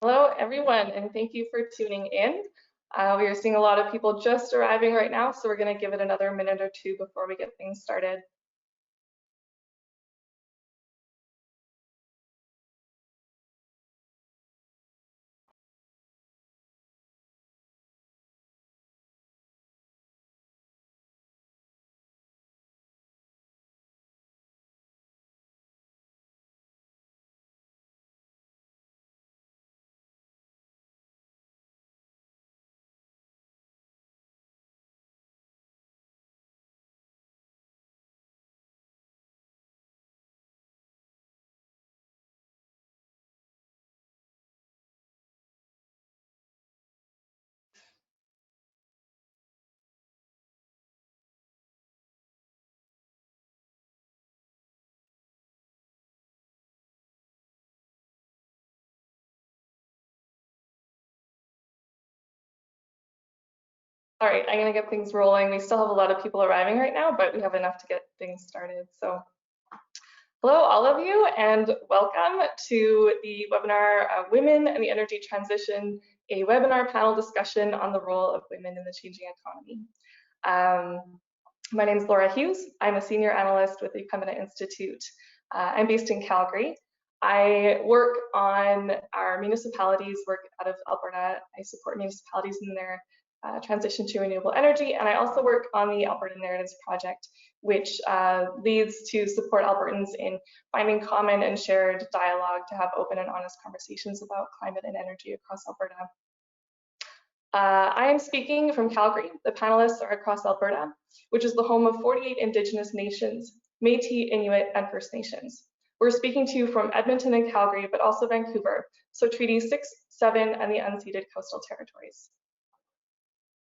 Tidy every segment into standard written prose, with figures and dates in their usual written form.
Hello, everyone, and thank you for tuning in. We are seeing a lot of people just arriving right now, so we're going to give it another minute or two before we get things started. All right, I'm going to get things rolling. We still have a lot of people arriving right now, but we have enough to get things started. So, hello, all of you, and welcome to the webinar, Women and the Energy Transition, a webinar panel discussion on the role of women in the changing economy. My name is Laura Hughes. I'm a senior analyst with the Pembina Institute. I'm based in Calgary. I work on our municipalities, work out of Alberta. I support municipalities in their transition to renewable energy, and I also work on the Alberta Narratives Project, which leads to support Albertans in finding common and shared dialogue to have open and honest conversations about climate and energy across Alberta. I am speaking from Calgary. The panelists are across Alberta, which is the home of 48 Indigenous nations, Métis, Inuit, and First Nations. We're speaking to you from Edmonton and Calgary, but also Vancouver, so Treaty 6, 7, and the unceded coastal territories.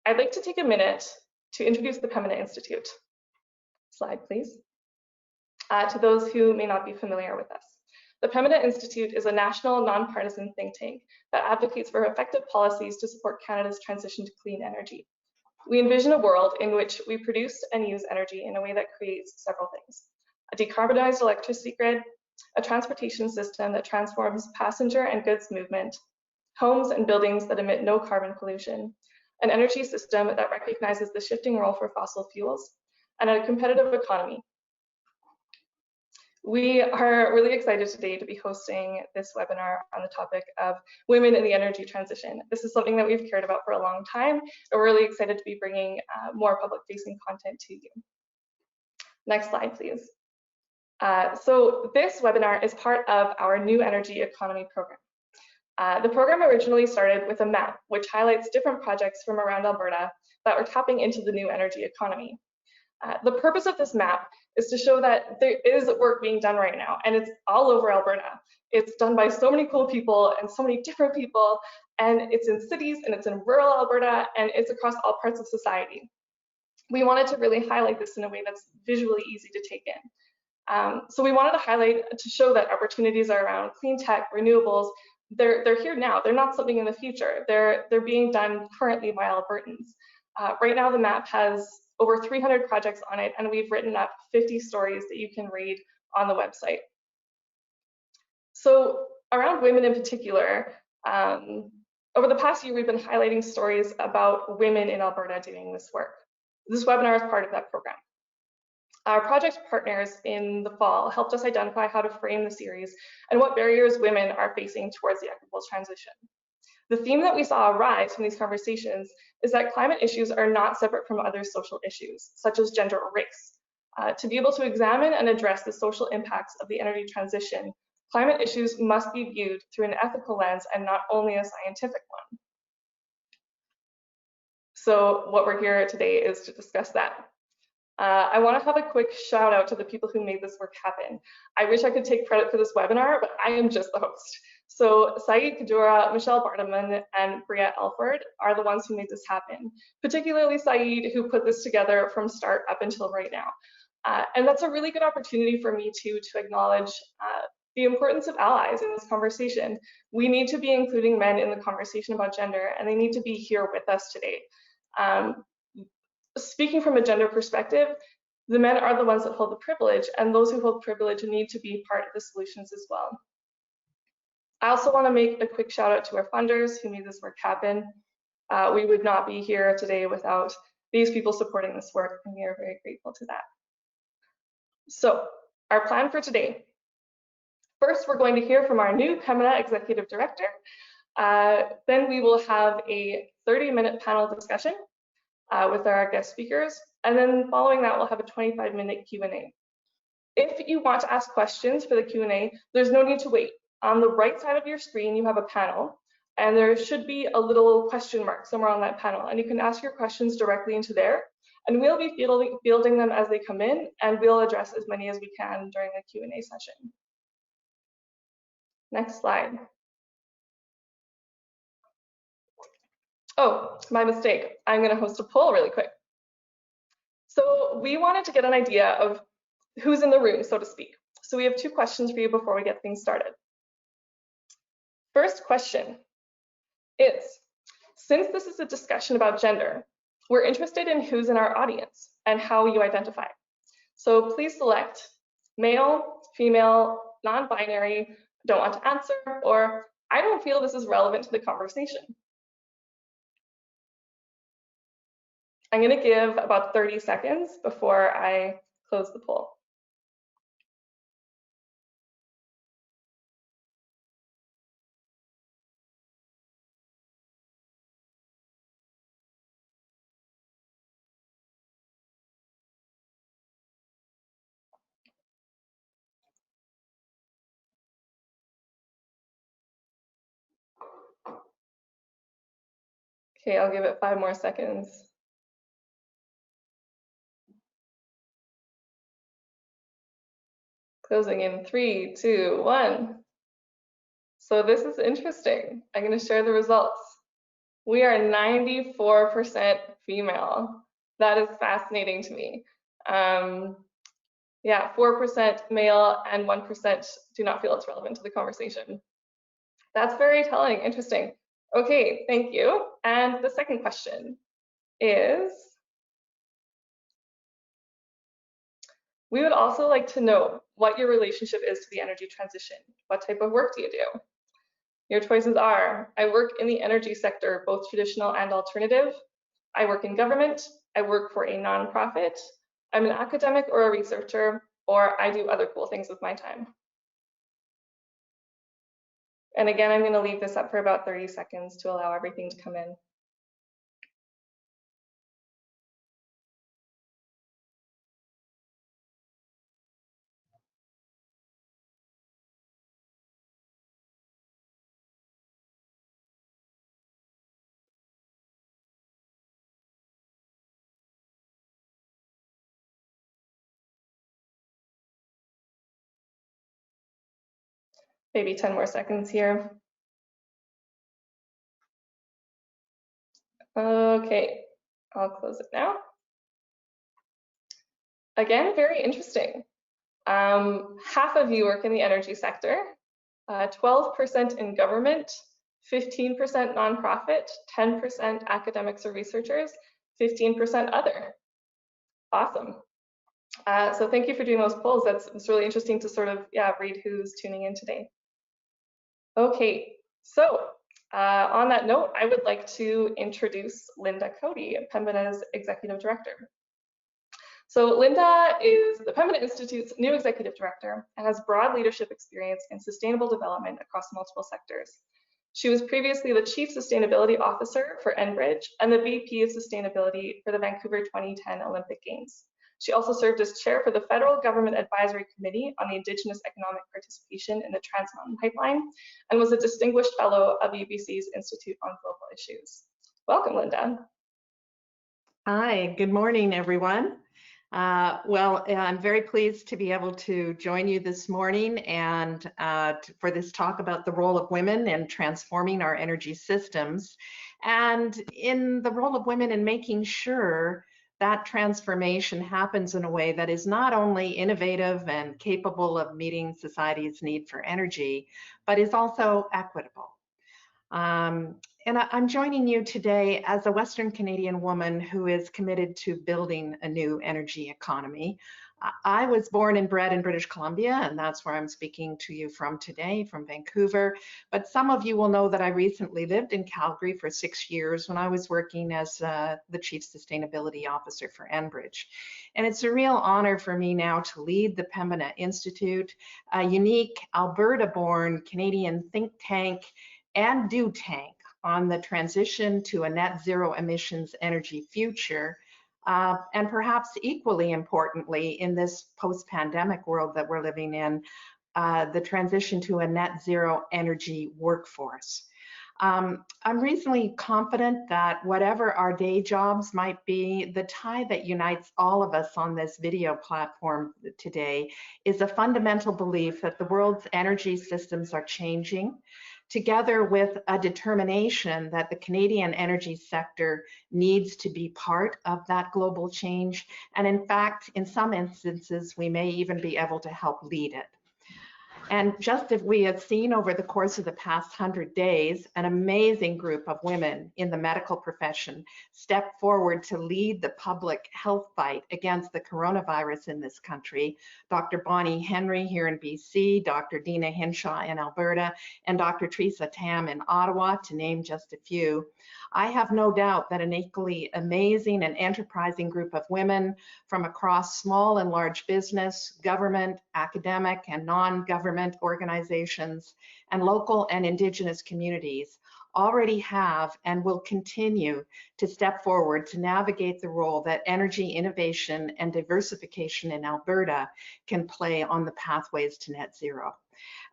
I'd like to take a minute to introduce the Pembina Institute. Slide, please. To those who may not be familiar with us. The Pembina Institute is a national, nonpartisan think tank that advocates for effective policies to support Canada's transition to clean energy. We envision a world in which we produce and use energy in a way that creates several things: a decarbonized electricity grid, a transportation system that transforms passenger and goods movement, homes and buildings that emit no carbon pollution, an energy system that recognizes the shifting role for fossil fuels, and a competitive economy. We are really excited today to be hosting this webinar on the topic of women in the energy transition. This is something that we've cared about for a long time, and we're really excited to be bringing more public-facing content to you. Next slide, please. So this webinar is part of our New Energy Economy program. The program originally started with a map which highlights different projects from around Alberta that were tapping into the new energy economy. The purpose of this map is to show that there is work being done right now, and it's all over Alberta. It's done by so many cool people and so many different people, and it's in cities and it's in rural Alberta, and it's across all parts of society. We wanted to really highlight this in a way that's visually easy to take in. So we wanted to highlight to show that opportunities are around clean tech, renewables. They're here now. They're not something in the future. They're being done currently by Albertans. Right now, the map has over 300 projects on it, and we've written up 50 stories that you can read on the website. So around women in particular, over the past year, we've been highlighting stories about women in Alberta doing this work. This webinar is part of that program. Our project partners in the fall helped us identify how to frame the series and what barriers women are facing towards the equitable transition. The theme that we saw arise from these conversations is that climate issues are not separate from other social issues, such as gender or race. To be able to examine and address the social impacts of the energy transition, climate issues must be viewed through an ethical lens and not only a scientific one. So what we're here today is to discuss that. I want to have a quick shout out to the people who made this work happen. I wish I could take credit for this webinar, but I am just the host. So Saeed Kadura, Michelle Barteman, and Briette Alford are the ones who made this happen, particularly Saeed, who put this together from start up until right now. And that's a really good opportunity for me to acknowledge the importance of allies in this conversation. We need to be including men in the conversation about gender, and they need to be here with us today. Speaking from a gender perspective, the men are the ones that hold the privilege, and those who hold privilege need to be part of the solutions as well. I also want to make a quick shout out to our funders who made this work happen. We would not be here today without these people supporting this work, and we are very grateful to that. So, our plan for today. First, we're going to hear from our new Pembina Executive Director. Then we will have a 30-minute panel discussion with our guest speakers. And then following that, we'll have a 25-minute Q&A. If you want to ask questions for the Q&A, there's no need to wait. On the right side of your screen, you have a panel, and there should be a little question mark somewhere on that panel. And you can ask your questions directly into there. And we'll be fielding them as they come in, and we'll address as many as we can during the Q&A session. Next slide. Oh, my mistake. I'm going to host a poll really quick. So we wanted to get an idea of who's in the room, so to speak. So we have 2 questions for you before we get things started. First question is, since this is a discussion about gender, we're interested in who's in our audience and how you identify. So please select male, female, non-binary, don't want to answer, or I don't feel this is relevant to the conversation. I'm going to give about 30 seconds before I close the poll. Okay, I'll give it 5 more seconds. Closing in 3, 2, 1. So this is interesting. I'm going to share the results. We are 94% female. That is fascinating to me. Yeah, 4% male and 1% do not feel it's relevant to the conversation. That's very telling, interesting. Okay, thank you. And the second question is, we would also like to know what your relationship is to the energy transition. What type of work do you do? Your choices are, I work in the energy sector, both traditional and alternative. I work in government. I work for a nonprofit. I'm an academic or a researcher, or I do other cool things with my time. And again, I'm going to leave this up for about 30 seconds to allow everything to come in. Maybe 10 more seconds here. Okay, I'll close it now. Again, very interesting. Half of you work in the energy sector, 12% in government, 15% nonprofit, 10% academics or researchers, 15% other. Awesome. So thank you for doing those polls. It's really interesting to sort of, read who's tuning in today. Okay, so on that note, I would like to introduce Linda Cody, Pembina's Executive Director. So Linda is the Pembina Institute's new Executive Director and has broad leadership experience in sustainable development across multiple sectors. She was previously the Chief Sustainability Officer for Enbridge and the VP of Sustainability for the Vancouver 2010 Olympic Games. She also served as chair for the Federal Government Advisory Committee on the Indigenous Economic Participation in the Trans Mountain Pipeline and was a distinguished fellow of UBC's Institute on Global Issues. Welcome, Linda. Hi, good morning, everyone. I'm very pleased to be able to join you this morning and for this talk about the role of women in transforming our energy systems and in the role of women in making sure that transformation happens in a way that is not only innovative and capable of meeting society's need for energy, but is also equitable. And I'm joining you today as a Western Canadian woman who is committed to building a new energy economy, I was born and bred in British Columbia, and that's where I'm speaking to you from today, from Vancouver. But some of you will know that I recently lived in Calgary for 6 years when I was working as the Chief Sustainability Officer for Enbridge. And it's a real honor for me now to lead the Pembina Institute, a unique Alberta-born Canadian think tank and do tank on the transition to a net zero emissions energy future. And perhaps equally importantly, in this post-pandemic world that we're living in, the transition to a net zero energy workforce. I'm reasonably confident that whatever our day jobs might be, the tie that unites all of us on this video platform today is a fundamental belief that the world's energy systems are changing, together with a determination that the Canadian energy sector needs to be part of that global change. And in fact, in some instances, we may even be able to help lead it. And just as we have seen over the course of the past 100 days, an amazing group of women in the medical profession stepped forward to lead the public health fight against the coronavirus in this country. Dr. Bonnie Henry here in BC, Dr. Dina Hinshaw in Alberta, and Dr. Teresa Tam in Ottawa, to name just a few. I have no doubt that an equally amazing and enterprising group of women from across small and large business, government, academic, and non-government organizations, and local and Indigenous communities already have and will continue to step forward to navigate the role that energy innovation and diversification in Alberta can play on the pathways to net zero.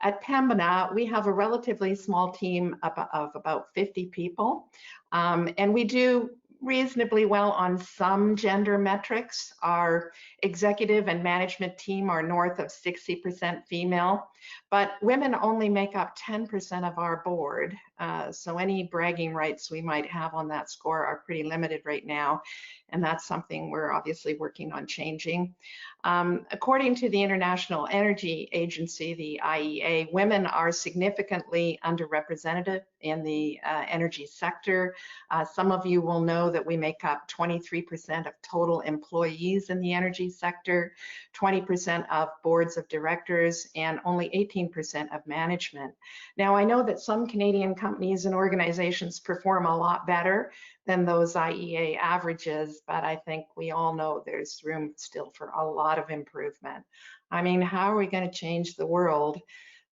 At Pembina, we have a relatively small team of about 50 people, and we do reasonably well on some gender metrics. Our executive and management team are north of 60% female, but women only make up 10% of our board. So any bragging rights we might have on that score are pretty limited right now. And that's something we're obviously working on changing. According to the International Energy Agency, the IEA, women are significantly underrepresented in the energy sector. Some of you will know that we make up 23% of total employees in the energy sector, 20% of boards of directors, and only 18% of management. Now, I know that some Canadian companies and organizations perform a lot better than those IEA averages, but I think we all know there's room still for a lot of improvement. I mean, how are we going to change the world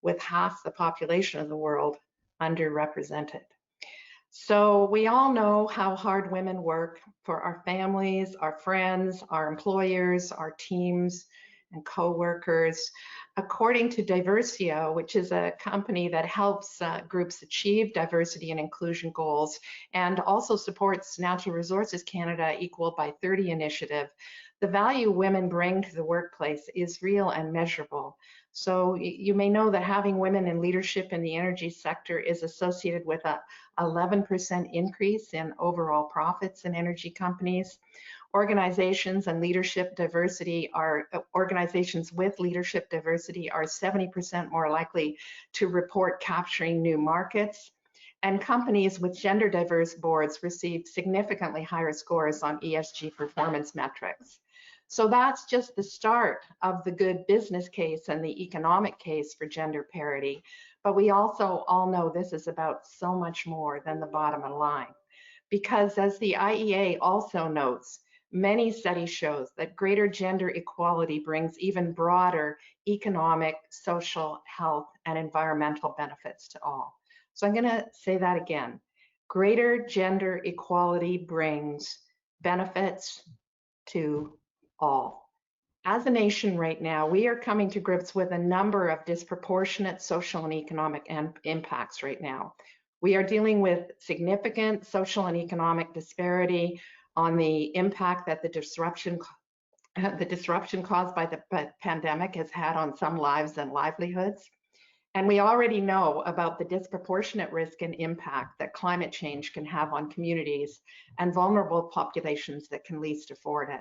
with half the population of the world underrepresented? So we all know how hard women work for our families, our friends, our employers, our teams, and co-workers. According to Diversio, which is a company that helps groups achieve diversity and inclusion goals and also supports Natural Resources Canada Equal by 30 initiative, the value women bring to the workplace is real and measurable. So you may know that having women in leadership in the energy sector is associated with a 11% increase in overall profits in energy companies. Organizations with leadership diversity are 70% more likely to report capturing new markets. And companies with gender diverse boards receive significantly higher scores on ESG performance metrics. So that's just the start of the good business case and the economic case for gender parity. But we also all know this is about so much more than the bottom line. Because as the IEA also notes, many studies show that greater gender equality brings even broader economic, social, health, and environmental benefits to all. So I'm going to say that again. Greater gender equality brings benefits to all. As a nation right now, we are coming to grips with a number of disproportionate social and economic impacts right now. We are dealing with significant social and economic disparity on the impact that the disruption caused by the pandemic has had on some lives and livelihoods. And we already know about the disproportionate risk and impact that climate change can have on communities and vulnerable populations that can least afford it.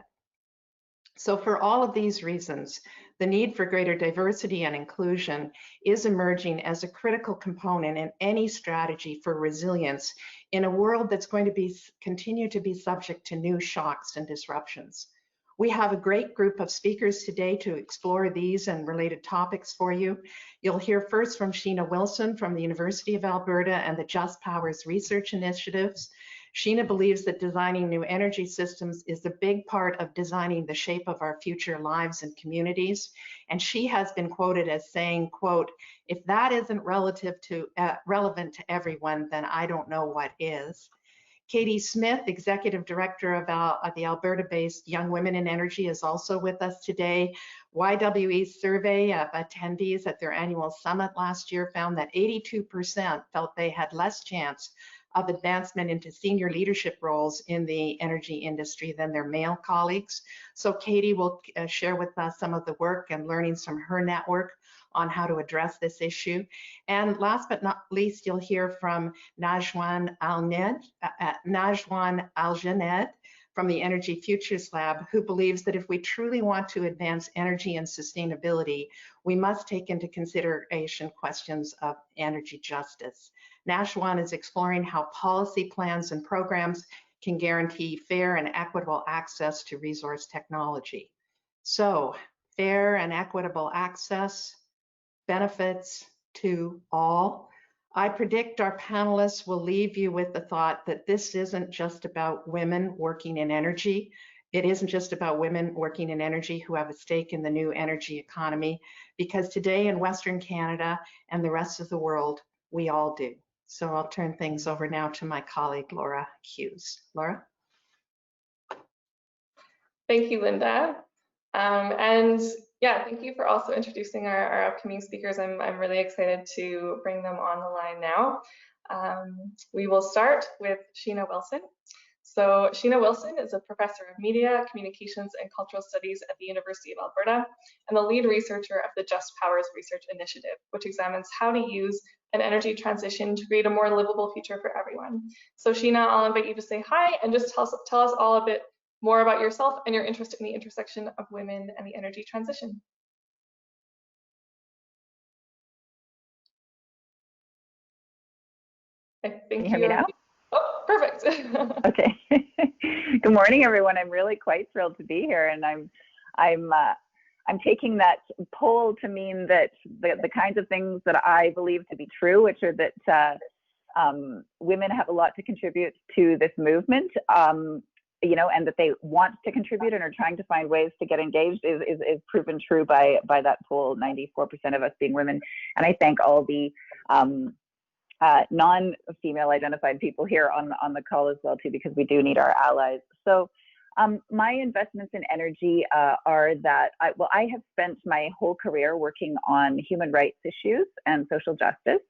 So for all of these reasons, the need for greater diversity and inclusion is emerging as a critical component in any strategy for resilience in a world that's going to continue to be subject to new shocks and disruptions. We have a great group of speakers today to explore these and related topics for you. You'll hear first from Sheena Wilson from the University of Alberta and the Just Powers Research Initiatives. Sheena believes that designing new energy systems is a big part of designing the shape of our future lives and communities. And she has been quoted as saying, quote, "If that isn't relevant to everyone, then I don't know what is." Katie Smith, Executive Director of the Alberta-based Young Women in Energy, is also with us today. YWE's survey of attendees at their annual summit last year found that 82% felt they had less chance of advancement into senior leadership roles in the energy industry than their male colleagues. So Katie will share with us some of the work and learnings from her network on how to address this issue. And last but not least, you'll hear from Najwan Al-Jeanette from the Energy Futures Lab, who believes that if we truly want to advance energy and sustainability, we must take into consideration questions of energy justice. Najwan is exploring how policy plans and programs can guarantee fair and equitable access to resource technology. So, fair and equitable access, benefits to all. I predict our panelists will leave you with the thought that this isn't just about women working in energy. It isn't just about women working in energy who have a stake in the new energy economy, because today in Western Canada and the rest of the world, we all do. So I'll turn things over now to my colleague, Laura Hughes. Laura? Thank you, Linda. And yeah, thank you for also introducing our upcoming speakers. I'm really excited to bring them on the line now. We will start with Sheena Wilson. So Sheena Wilson is a professor of media, communications, and cultural studies at the University of Alberta and the lead researcher of the Just Powers Research Initiative, which examines how to use an energy transition to create a more livable future for everyone. So Sheena, I'll invite you to say hi and just tell us all a bit more about yourself and your interest in the intersection of women and the energy transition. I think Can you hear me now? Oh, perfect. Okay. Good morning, everyone. I'm really quite thrilled to be here, and I'm taking that poll to mean that the kinds of things that I believe to be true, which are that women have a lot to contribute to this movement, you know, and that they want to contribute and are trying to find ways to get engaged is proven true by that poll, 94% of us being women. And I thank all the non-female identified people here on the call as well too, because we do need our allies. So my investments in energy are that I have spent my whole career working on human rights issues and social justice.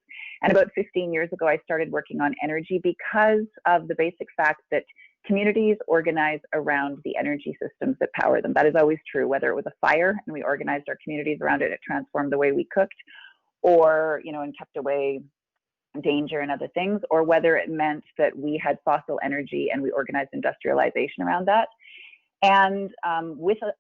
And about 15 years ago, I started working on energy because of the basic fact that communities organize around the energy systems that power them. That is always true, whether it was a fire and we organized our communities around it, it transformed the way we cooked, or, you know, and kept away danger and other things, or whether it meant that we had fossil energy and we organized industrialization around that. And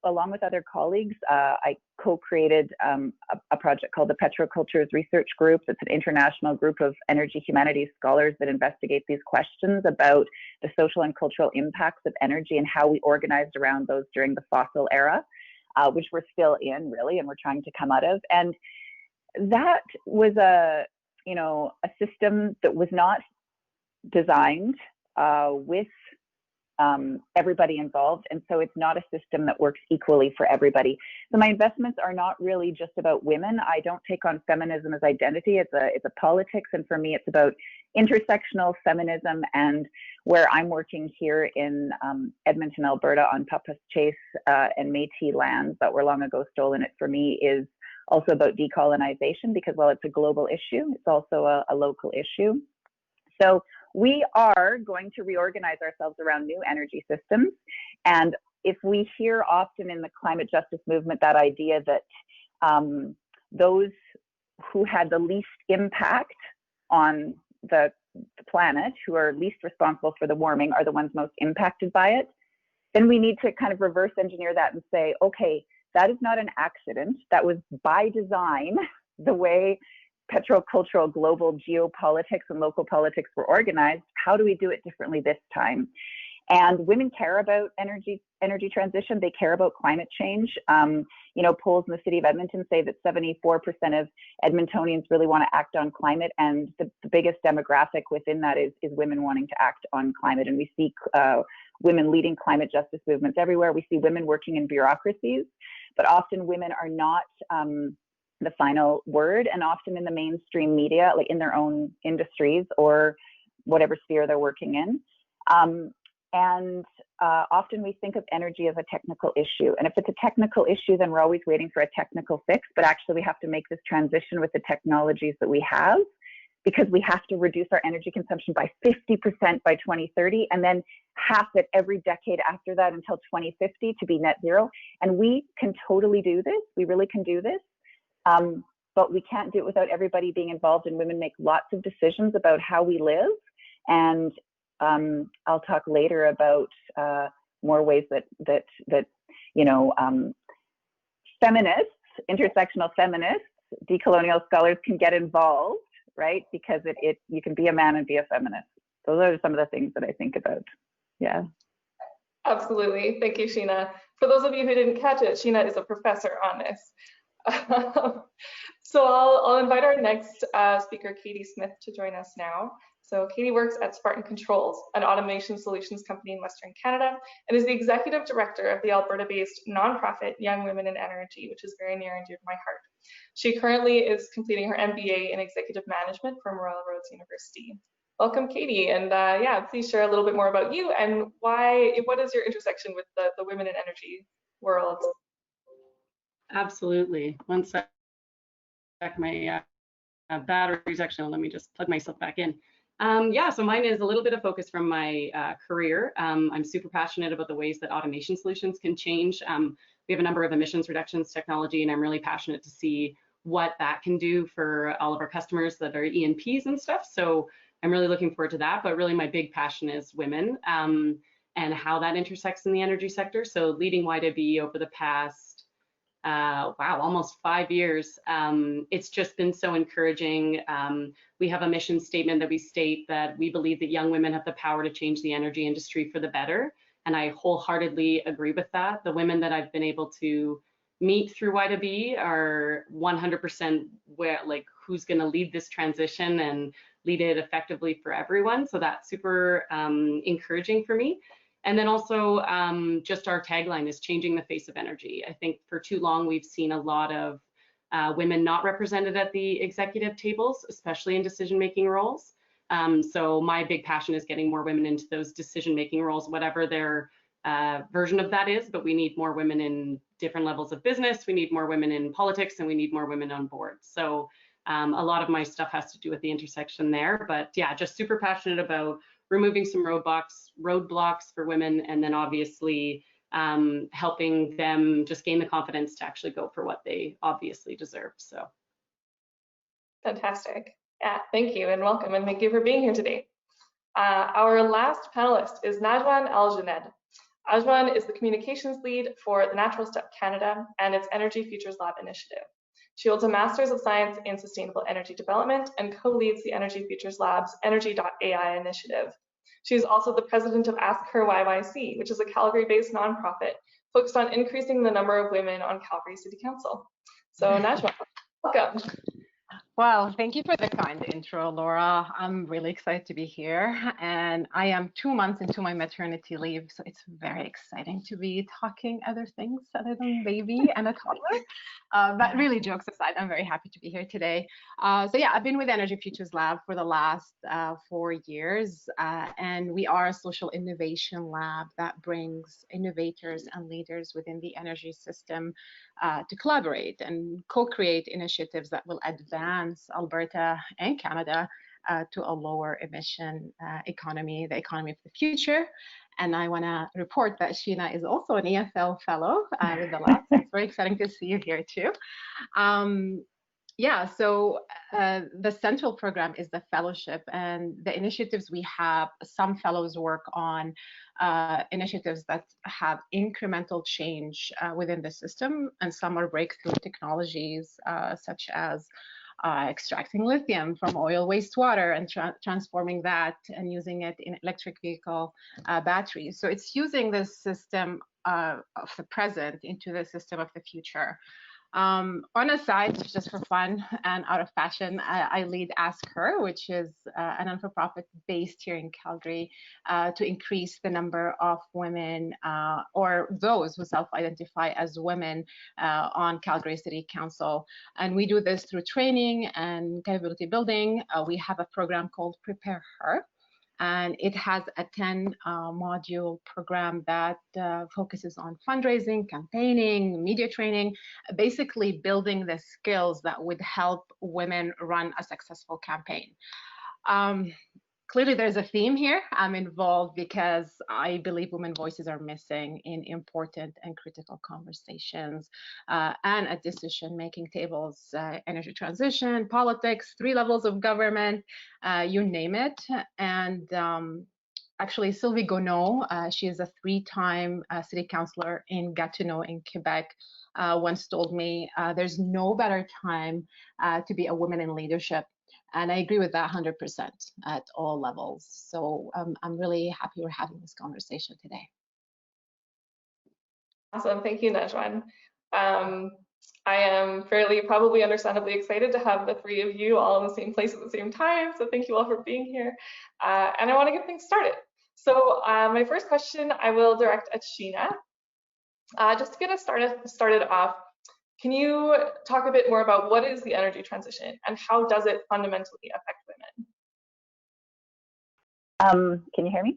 along with other colleagues, I co-created a project called the Petrocultures Research Group. It's an international group of energy humanities scholars that investigate these questions about the social and cultural impacts of energy and how we organized around those during the fossil era, which we're still in, really, and we're trying to come out of. And that was a system that was not designed with everybody involved, and so it's not a system that works equally for everybody. So my investments are not really just about women. I don't take on feminism as identity. It's a politics, and for me, it's about intersectional feminism. And where I'm working here in Edmonton, Alberta, on Papas Chase and Métis lands that were long ago stolen, it for me is also about decolonization, because while it's a global issue, it's also a local issue. So we are going to reorganize ourselves around new energy systems. And if we hear often in the climate justice movement that idea that those who had the least impact on the planet, who are least responsible for the warming, are the ones most impacted by it, then we need to kind of reverse engineer that and say, okay, that is not an accident. That was by design, the way petrocultural global geopolitics and local politics were organized. How do we do it differently this time? And women care about energy transition. They care about climate change. You know, polls in the city of Edmonton say that 74% of Edmontonians really want to act on climate, and the biggest demographic within that is women wanting to act on climate. And we see women leading climate justice movements everywhere. We see women working in bureaucracies, but often women are not the final word, and often in the mainstream media, like in their own industries or whatever sphere they're working in. Often we think of energy as a technical issue. And if it's a technical issue, then we're always waiting for a technical fix. But actually, we have to make this transition with the technologies that we have, because we have to reduce our energy consumption by 50% by 2030, and then half it every decade after that until 2050 to be net zero. And we can totally do this. We really can do this. But we can't do it without everybody being involved, and women make lots of decisions about how we live. And I'll talk later about more ways that you know, feminists, intersectional feminists, decolonial scholars can get involved, right? Because you can be a man and be a feminist. Those are some of the things that I think about. Yeah. Absolutely. Thank you, Sheena. For those of you who didn't catch it, Sheena is a professor on this. So I'll invite our next speaker, Katie Smith, to join us now. So Katie works at Spartan Controls, an automation solutions company in Western Canada, and is the executive director of the Alberta-based nonprofit Young Women in Energy, which is very near and dear to my heart. She currently is completing her MBA in executive management from Royal Roads University. Welcome, Katie, and yeah, please share a little bit more about you and what is your intersection with the women in energy world? Absolutely. One sec, my battery's actually on. Let me just plug myself back in. Yeah, so mine is a little bit of focus from my career. I'm super passionate about the ways that automation solutions can change. We have a number of emissions reductions technology, and I'm really passionate to see what that can do for all of our customers that are E&Ps and stuff. So I'm really looking forward to that. But really my big passion is women and how that intersects in the energy sector. So leading YWE over the past, wow, almost 5 years, it's just been so encouraging. We have a mission statement that we state that we believe that young women have the power to change the energy industry for the better. And I wholeheartedly agree with that. The women that I've been able to meet through YWE are 100% where, like, who's going to lead this transition and lead it effectively for everyone. So that's super encouraging for me. And then also just our tagline is changing the face of energy. I think for too long we've seen a lot of women not represented at the executive tables, especially in decision-making roles. So my big passion is getting more women into those decision-making roles, whatever their version of that is. But we need more women in different levels of business. We need more women in politics, and we need more women on board. So a lot of my stuff has to do with the intersection there. But yeah, just super passionate about removing some roadblocks for women, and then obviously helping them just gain the confidence to actually go for what they obviously deserve. So fantastic. Yeah, thank you and welcome, and thank you for being here today. Our last panelist is Najwan Al-Jeanette. Najwan is the communications lead for the Natural Step Canada and its Energy Futures Lab initiative. She holds a Master's of Science in Sustainable Energy Development and co-leads the Energy Futures Lab's Energy.ai initiative. She is also the president of Ask Her YYC, which is a Calgary-based nonprofit focused on increasing the number of women on Calgary City Council. So Najwa, welcome. Well, thank you for the kind intro, Laura. I'm really excited to be here, and I am 2 months into my maternity leave, so it's very exciting to be talking other things other than baby and a toddler. But really, jokes aside, I'm very happy to be here today. So yeah, I've been with Energy Futures Lab for the last 4 years, and we are a social innovation lab that brings innovators and leaders within the energy system to collaborate and co-create initiatives that will advance Alberta and Canada to a lower emission economy, the economy of the future. And I want to report that Sheena is also an EFL fellow with the lab. So it's very exciting to see you here too. Yeah, so the central program is the fellowship, and the initiatives we have, some fellows work on initiatives that have incremental change within the system, and some are breakthrough technologies such as extracting lithium from oil wastewater and transforming that and using it in electric vehicle batteries. So it's using this system of the present into the system of the future. On a side, just for fun and out of fashion, I lead Ask Her, which is a non-for-profit based here in Calgary to increase the number of women or those who self-identify as women on Calgary City Council. And we do this through training and capability building. We have a program called Prepare Her, and it has a 10 module program that focuses on fundraising, campaigning, media training, basically building the skills that would help women run a successful campaign. Clearly there's a theme here. I'm involved because I believe women voices are missing in important and critical conversations and at decision-making tables, energy transition, politics, 3 levels of government, you name it. And actually Sylvie Gonneau, she is a 3-time city councillor in Gatineau in Quebec, once told me there's no better time to be a woman in leadership. And I agree with that 100% at all levels. So I'm really happy we're having this conversation today. Awesome, thank you, Najwan. I am probably understandably excited to have the 3 of you all in the same place at the same time. So thank you all for being here. And I want to get things started. So my first question I will direct at Sheena. Just to get us started off, can you talk a bit more about what is the energy transition and how does it fundamentally affect women? Can you hear me?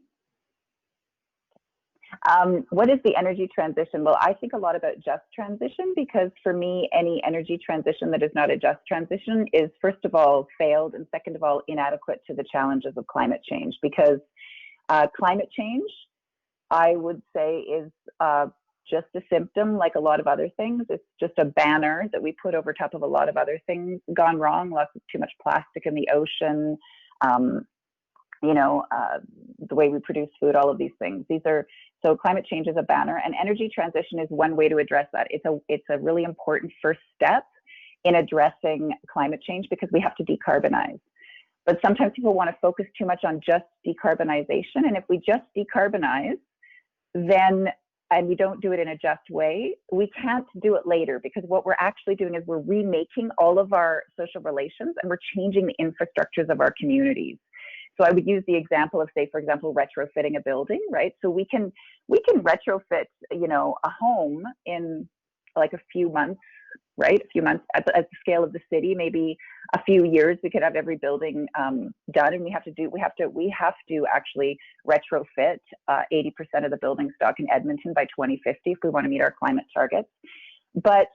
What is the energy transition? Well, I think a lot about just transition, because for me, any energy transition that is not a just transition is, first of all, failed, and second of all, inadequate to the challenges of climate change. Because climate change, I would say, is just a symptom, like a lot of other things. It's just a banner that we put over top of a lot of other things gone wrong. Lots of too much plastic in the ocean, the way we produce food, all of these things. So climate change is a banner, and energy transition is one way to address that. It's a really important first step in addressing climate change, because we have to decarbonize. But sometimes people want to focus too much on just decarbonization, and if we just decarbonize, and we don't do it in a just way, we can't do it later, because what we're actually doing is we're remaking all of our social relations, and we're changing the infrastructures of our communities. So I would use the example of, say, for example, retrofitting a building, right? So we can retrofit, a home in like a few months, right? A few months at the scale of the city, maybe a few years, we could have every building done, and we have to actually retrofit 80% of the building stock in Edmonton by 2050 if we want to meet our climate targets. But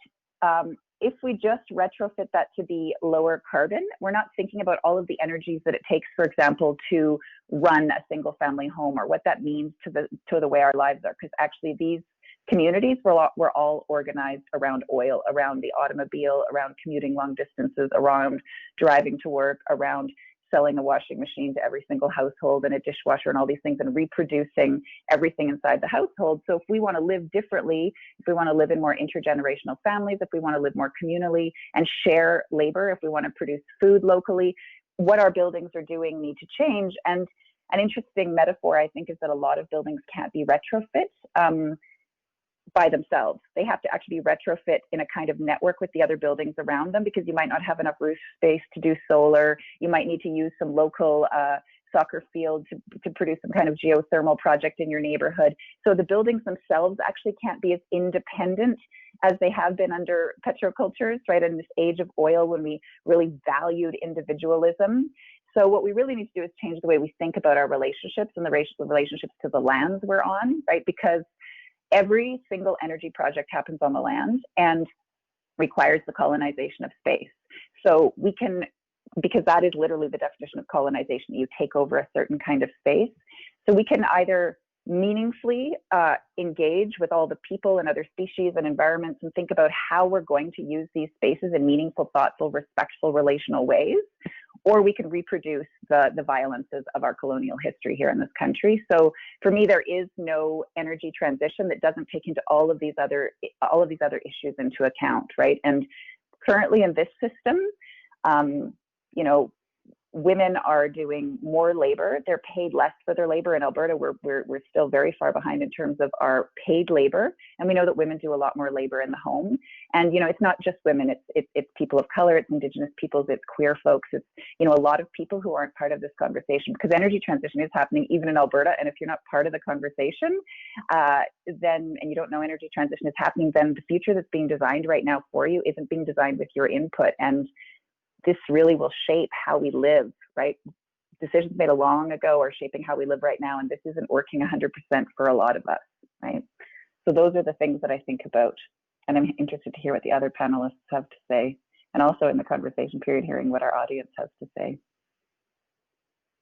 if we just retrofit that to be lower carbon, we're not thinking about all of the energies that it takes, for example, to run a single family home, or what that means to the way our lives are. Because actually these communities were all organized around oil, around the automobile, around commuting long distances, around driving to work, around selling a washing machine to every single household and a dishwasher and all these things, and reproducing everything inside the household. So if we want to live differently, if we want to live in more intergenerational families, if we want to live more communally and share labor, if we want to produce food locally, what our buildings are doing need to change. And an interesting metaphor, I think, is that a lot of buildings can't be retrofit by themselves. They have to actually be retrofit in a kind of network with the other buildings around them, because you might not have enough roof space to do solar. You might need to use some local soccer field to produce some kind of geothermal project in your neighborhood. So the buildings themselves actually can't be as independent as they have been under petrocultures, right? In this age of oil, when we really valued individualism. So what we really need to do is change the way we think about our relationships and the relationships to the lands we're on, right? Because every single energy project happens on the land and requires the colonization of space. So we can, because that is literally the definition of colonization, you take over a certain kind of space. So we can either meaningfully engage with all the people and other species and environments and think about how we're going to use these spaces in meaningful, thoughtful, respectful, relational ways, or we can reproduce the violences of our colonial history here in this country. So for me, there is no energy transition that doesn't take into all of these other issues into account, right? And currently in this system, You know, women are doing more labor. They're paid less for their labor. In Alberta, we're still very far behind in terms of our paid labor. And we know that women do a lot more labor in the home. And, you know, it's not just women, it's people of color, it's Indigenous peoples, it's queer folks, it's, you know, a lot of people who aren't part of this conversation, because energy transition is happening even in Alberta. And if you're not part of the conversation, then, and you don't know energy transition is happening, then the future that's being designed right now for you isn't being designed with your input. And this really will shape how we live, right? Decisions made a long ago are shaping how we live right now, and this isn't working 100% for a lot of us, right? So those are the things that I think about, and I'm interested to hear what the other panelists have to say, and also in the conversation period, hearing what our audience has to say.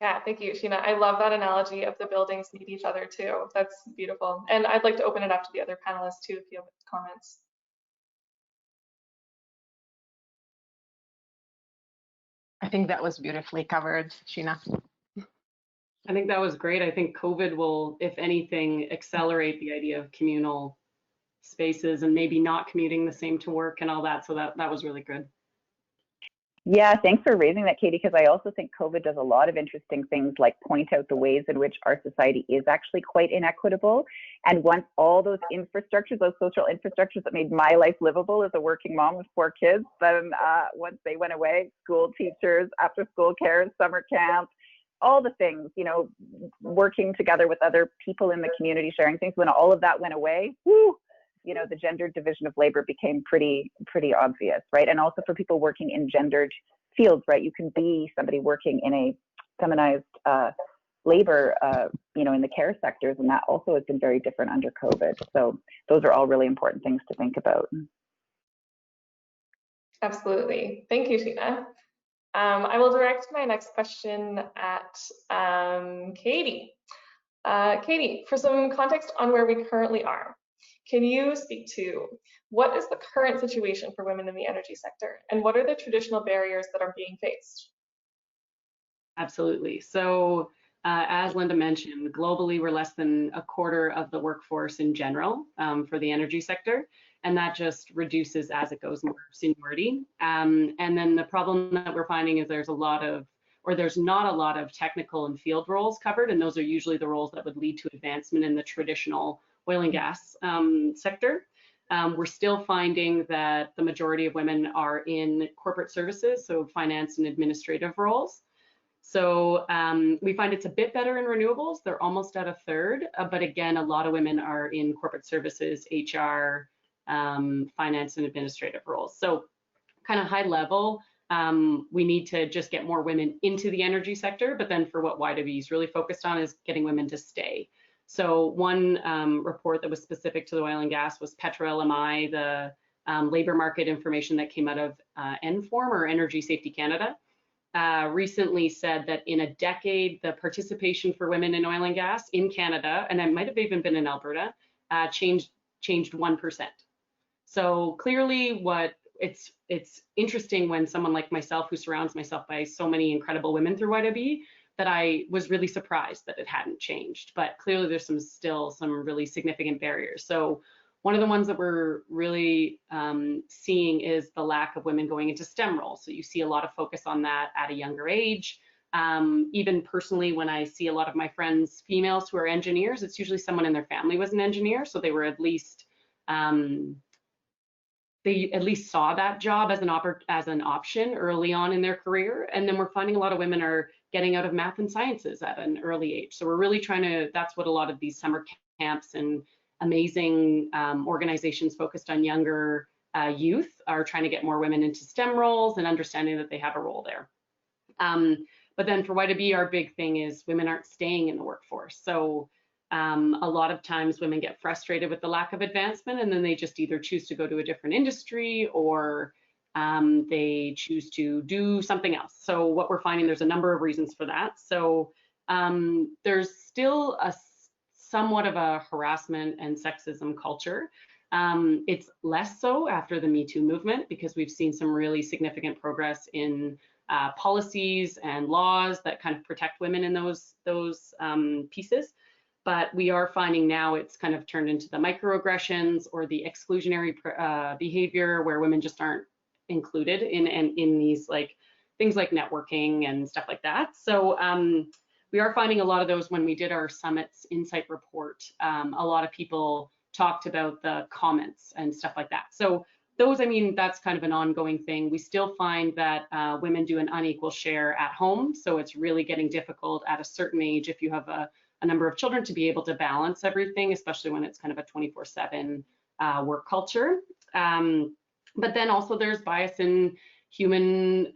Yeah, thank you, Sheena. I love that analogy of the buildings need each other too. That's beautiful. And I'd like to open it up to the other panelists too, if you have comments. I think that was beautifully covered, Sheena. I think that was great. I think COVID will, if anything, accelerate the idea of communal spaces and maybe not commuting the same to work and all that. So that was really good. Yeah, thanks for raising that, Katie, because I also think COVID does a lot of interesting things, like point out the ways in which our society is actually quite inequitable. And once all those infrastructures, those social infrastructures that made my life livable as a working mom with 4 kids, then once they went away, school teachers, after school care, summer camp, all the things, you know, working together with other people in the community, sharing things, when all of that went away, whoo, you know, the gendered division of labor became pretty obvious, right? And also for people working in gendered fields, right? You can be somebody working in a feminized labor, you know, in the care sectors, and that also has been very different under COVID. So those are all really important things to think about. Absolutely. Thank you, Sheena. I will direct my next question at Katie. Katie, for some context on where we currently are, can you speak to what is the current situation for women in the energy sector, and what are the traditional barriers that are being faced? Absolutely. So as Linda mentioned, globally, we're less than a quarter of the workforce in general for the energy sector, and that just reduces as it goes more seniority. And then the problem that we're finding is there's not a lot of technical and field roles covered, and those are usually the roles that would lead to advancement in the traditional oil and gas sector. We're still finding that the majority of women are in corporate services, so finance and administrative roles. So we find it's a bit better in renewables. They're almost at a third, but again, a lot of women are in corporate services, HR, finance and administrative roles. So kind of high level, we need to just get more women into the energy sector, but then for what YWE is really focused on is getting women to stay. So one report that was specific to the oil and gas was PetroLMI, the labor market information that came out of NFORM, or Energy Safety Canada, recently said that in a decade, the participation for women in oil and gas in Canada, and it might have even been in Alberta, changed 1%. So clearly it's interesting when someone like myself, who surrounds myself by so many incredible women through YWE, that I was really surprised that it hadn't changed. But clearly there's still some really significant barriers. So one of the ones that we're really seeing is the lack of women going into STEM roles. So you see a lot of focus on that at a younger age. Even personally, when I see a lot of my friends, females who are engineers, it's usually someone in their family was an engineer. So they were at least, they at least saw that job as an option early on in their career. And then we're finding a lot of women are getting out of math and sciences at an early age. So we're really trying to, that's what a lot of these summer camps and amazing organizations focused on younger youth are trying to get more women into STEM roles and understanding that they have a role there. But then for YWE, our big thing is women aren't staying in the workforce. So a lot of times women get frustrated with the lack of advancement, and then they just either choose to go to a different industry or they choose to do something else. So what we're finding, there's a number of reasons for that. So there's still somewhat of a harassment and sexism culture. It's less so after the Me Too movement, because we've seen some really significant progress in policies and laws that kind of protect women in those pieces. But we are finding now it's kind of turned into the microaggressions or the exclusionary behavior, where women just aren't included in these like things like networking and stuff like that. So we are finding a lot of those when we did our Summits Insight Report. A lot of people talked about the comments and stuff like that. So those, I mean, that's kind of an ongoing thing. We still find that women do an unequal share at home. So it's really getting difficult at a certain age if you have a number of children to be able to balance everything, especially when it's kind of a 24/7 work culture. But then also there's bias in human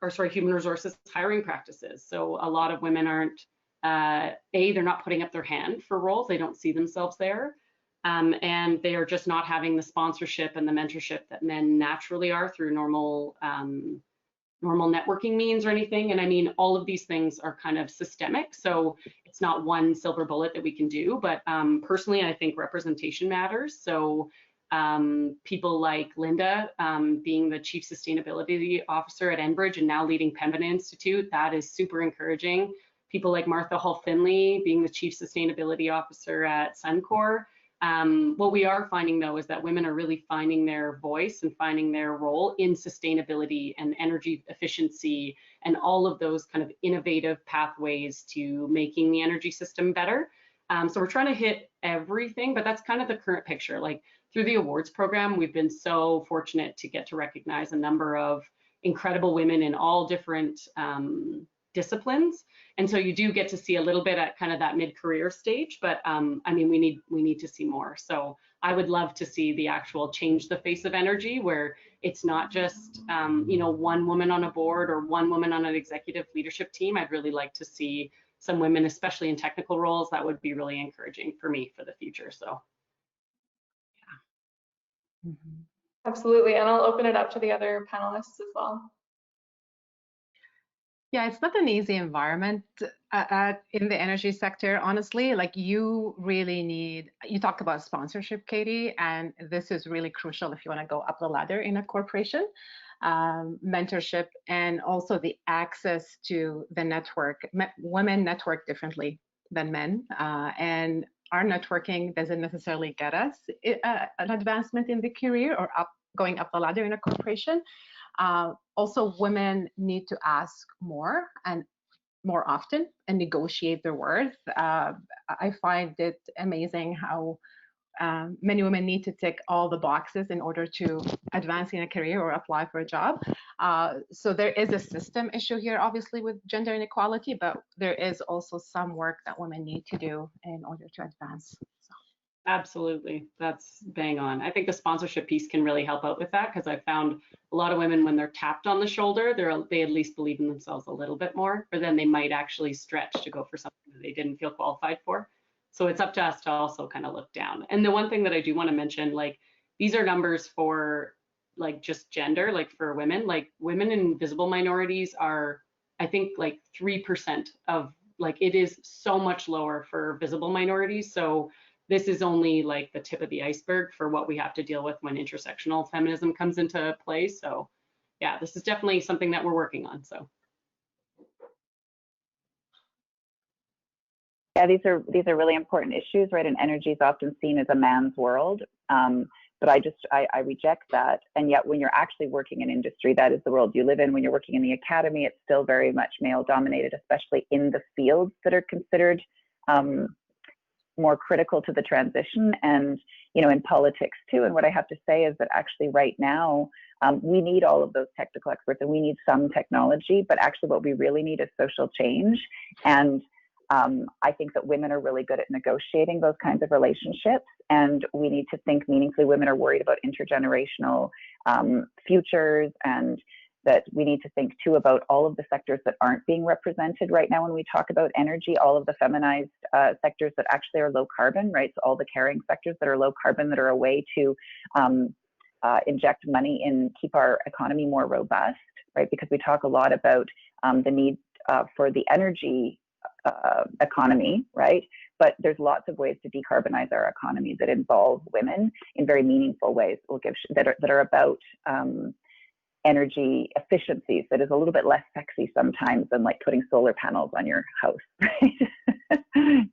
resources hiring practices. So a lot of women aren't, they're not putting up their hand for roles. They don't see themselves there. And they are just not having the sponsorship and the mentorship that men naturally are through normal networking means or anything. And I mean, all of these things are kind of systemic. So it's not one silver bullet that we can do. But personally, I think representation matters. So people like Linda being the Chief Sustainability Officer at Enbridge and now leading Pembina Institute, that is super encouraging. People like Martha Hall-Finley being the Chief Sustainability Officer at Suncor. What we are finding though is that women are really finding their voice and finding their role in sustainability and energy efficiency and all of those kind of innovative pathways to making the energy system better. So we're trying to hit everything, but that's kind of the current picture. Like through the awards program, we've been so fortunate to get to recognize a number of incredible women in all different disciplines. And so you do get to see a little bit at kind of that mid-career stage, but I mean, we need to see more. So I would love to see the actual change the face of energy, where it's not just one woman on a board or one woman on an executive leadership team. I'd really like to see some women, especially in technical roles. That would be really encouraging for me for the future. So yeah. Absolutely, and I'll open it up to the other panelists as well. Yeah, it's not an easy environment in the energy sector, honestly. Like you really need, you talked about sponsorship, Katie, and this is really crucial if you want to go up the ladder in a corporation. Mentorship and also the access to the network. Women network differently than men, and our networking doesn't necessarily get us an advancement in the career or going up the ladder in a corporation. Also, women need to ask more and more often and negotiate their worth. I find it amazing how many women need to tick all the boxes in order to advance in a career or apply for a job. So there is a system issue here, obviously, with gender inequality, but there is also some work that women need to do in order to advance. So. Absolutely, that's bang on. I think the sponsorship piece can really help out with that, because I found a lot of women, when they're tapped on the shoulder, they at least believe in themselves a little bit more, or then they might actually stretch to go for something that they didn't feel qualified for. So it's up to us to also kind of look down. And the one thing that I do want to mention, like these are numbers for like just gender, like for women, like women and visible minorities are, I think like 3% of, like it is so much lower for visible minorities. So this is only like the tip of the iceberg for what we have to deal with when intersectional feminism comes into play. So yeah, this is definitely something that we're working on. So. Yeah, these are really important issues, right? And energy is often seen as a man's world, but I reject that. And yet, when you're actually working in industry, that is the world you live in. When you're working in the academy, it's still very much male-dominated, especially in the fields that are considered more critical to the transition, and in politics too. And what I have to say is that actually, right now, we need all of those technical experts, and we need some technology. But actually, what we really need is social change. And I think that women are really good at negotiating those kinds of relationships, and we need to think meaningfully. Women are worried about intergenerational futures, and that we need to think too about all of the sectors that aren't being represented right now when we talk about energy, all of the feminized sectors that actually are low carbon, right? So all the caring sectors that are low carbon, that are a way to inject money and keep our economy more robust, right? Because we talk a lot about the need for the energy economy, right? But there's lots of ways to decarbonize our economy that involve women in very meaningful ways. That are about energy efficiencies, that is a little bit less sexy sometimes than like putting solar panels on your house, right?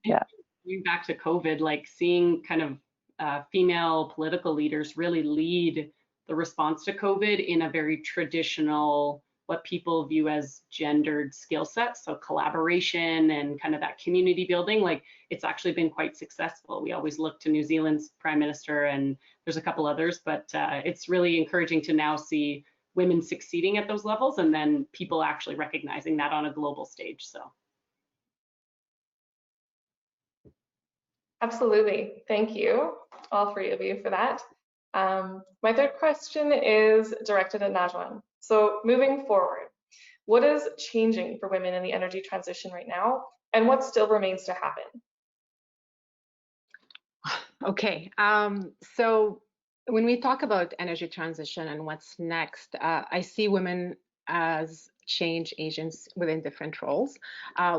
Yeah. Going back to COVID, like seeing kind of female political leaders really lead the response to COVID in a very traditional what people view as gendered skill sets. So collaboration and kind of that community building, like it's actually been quite successful. We always look to New Zealand's Prime Minister, and there's a couple others, but it's really encouraging to now see women succeeding at those levels and then people actually recognizing that on a global stage. So. Absolutely. Thank you, all three of you, for that. My third question is directed at Najwan. So moving forward, what is changing for women in the energy transition right now, and what still remains to happen? Okay, so when we talk about energy transition and what's next, I see women as change agents within different roles.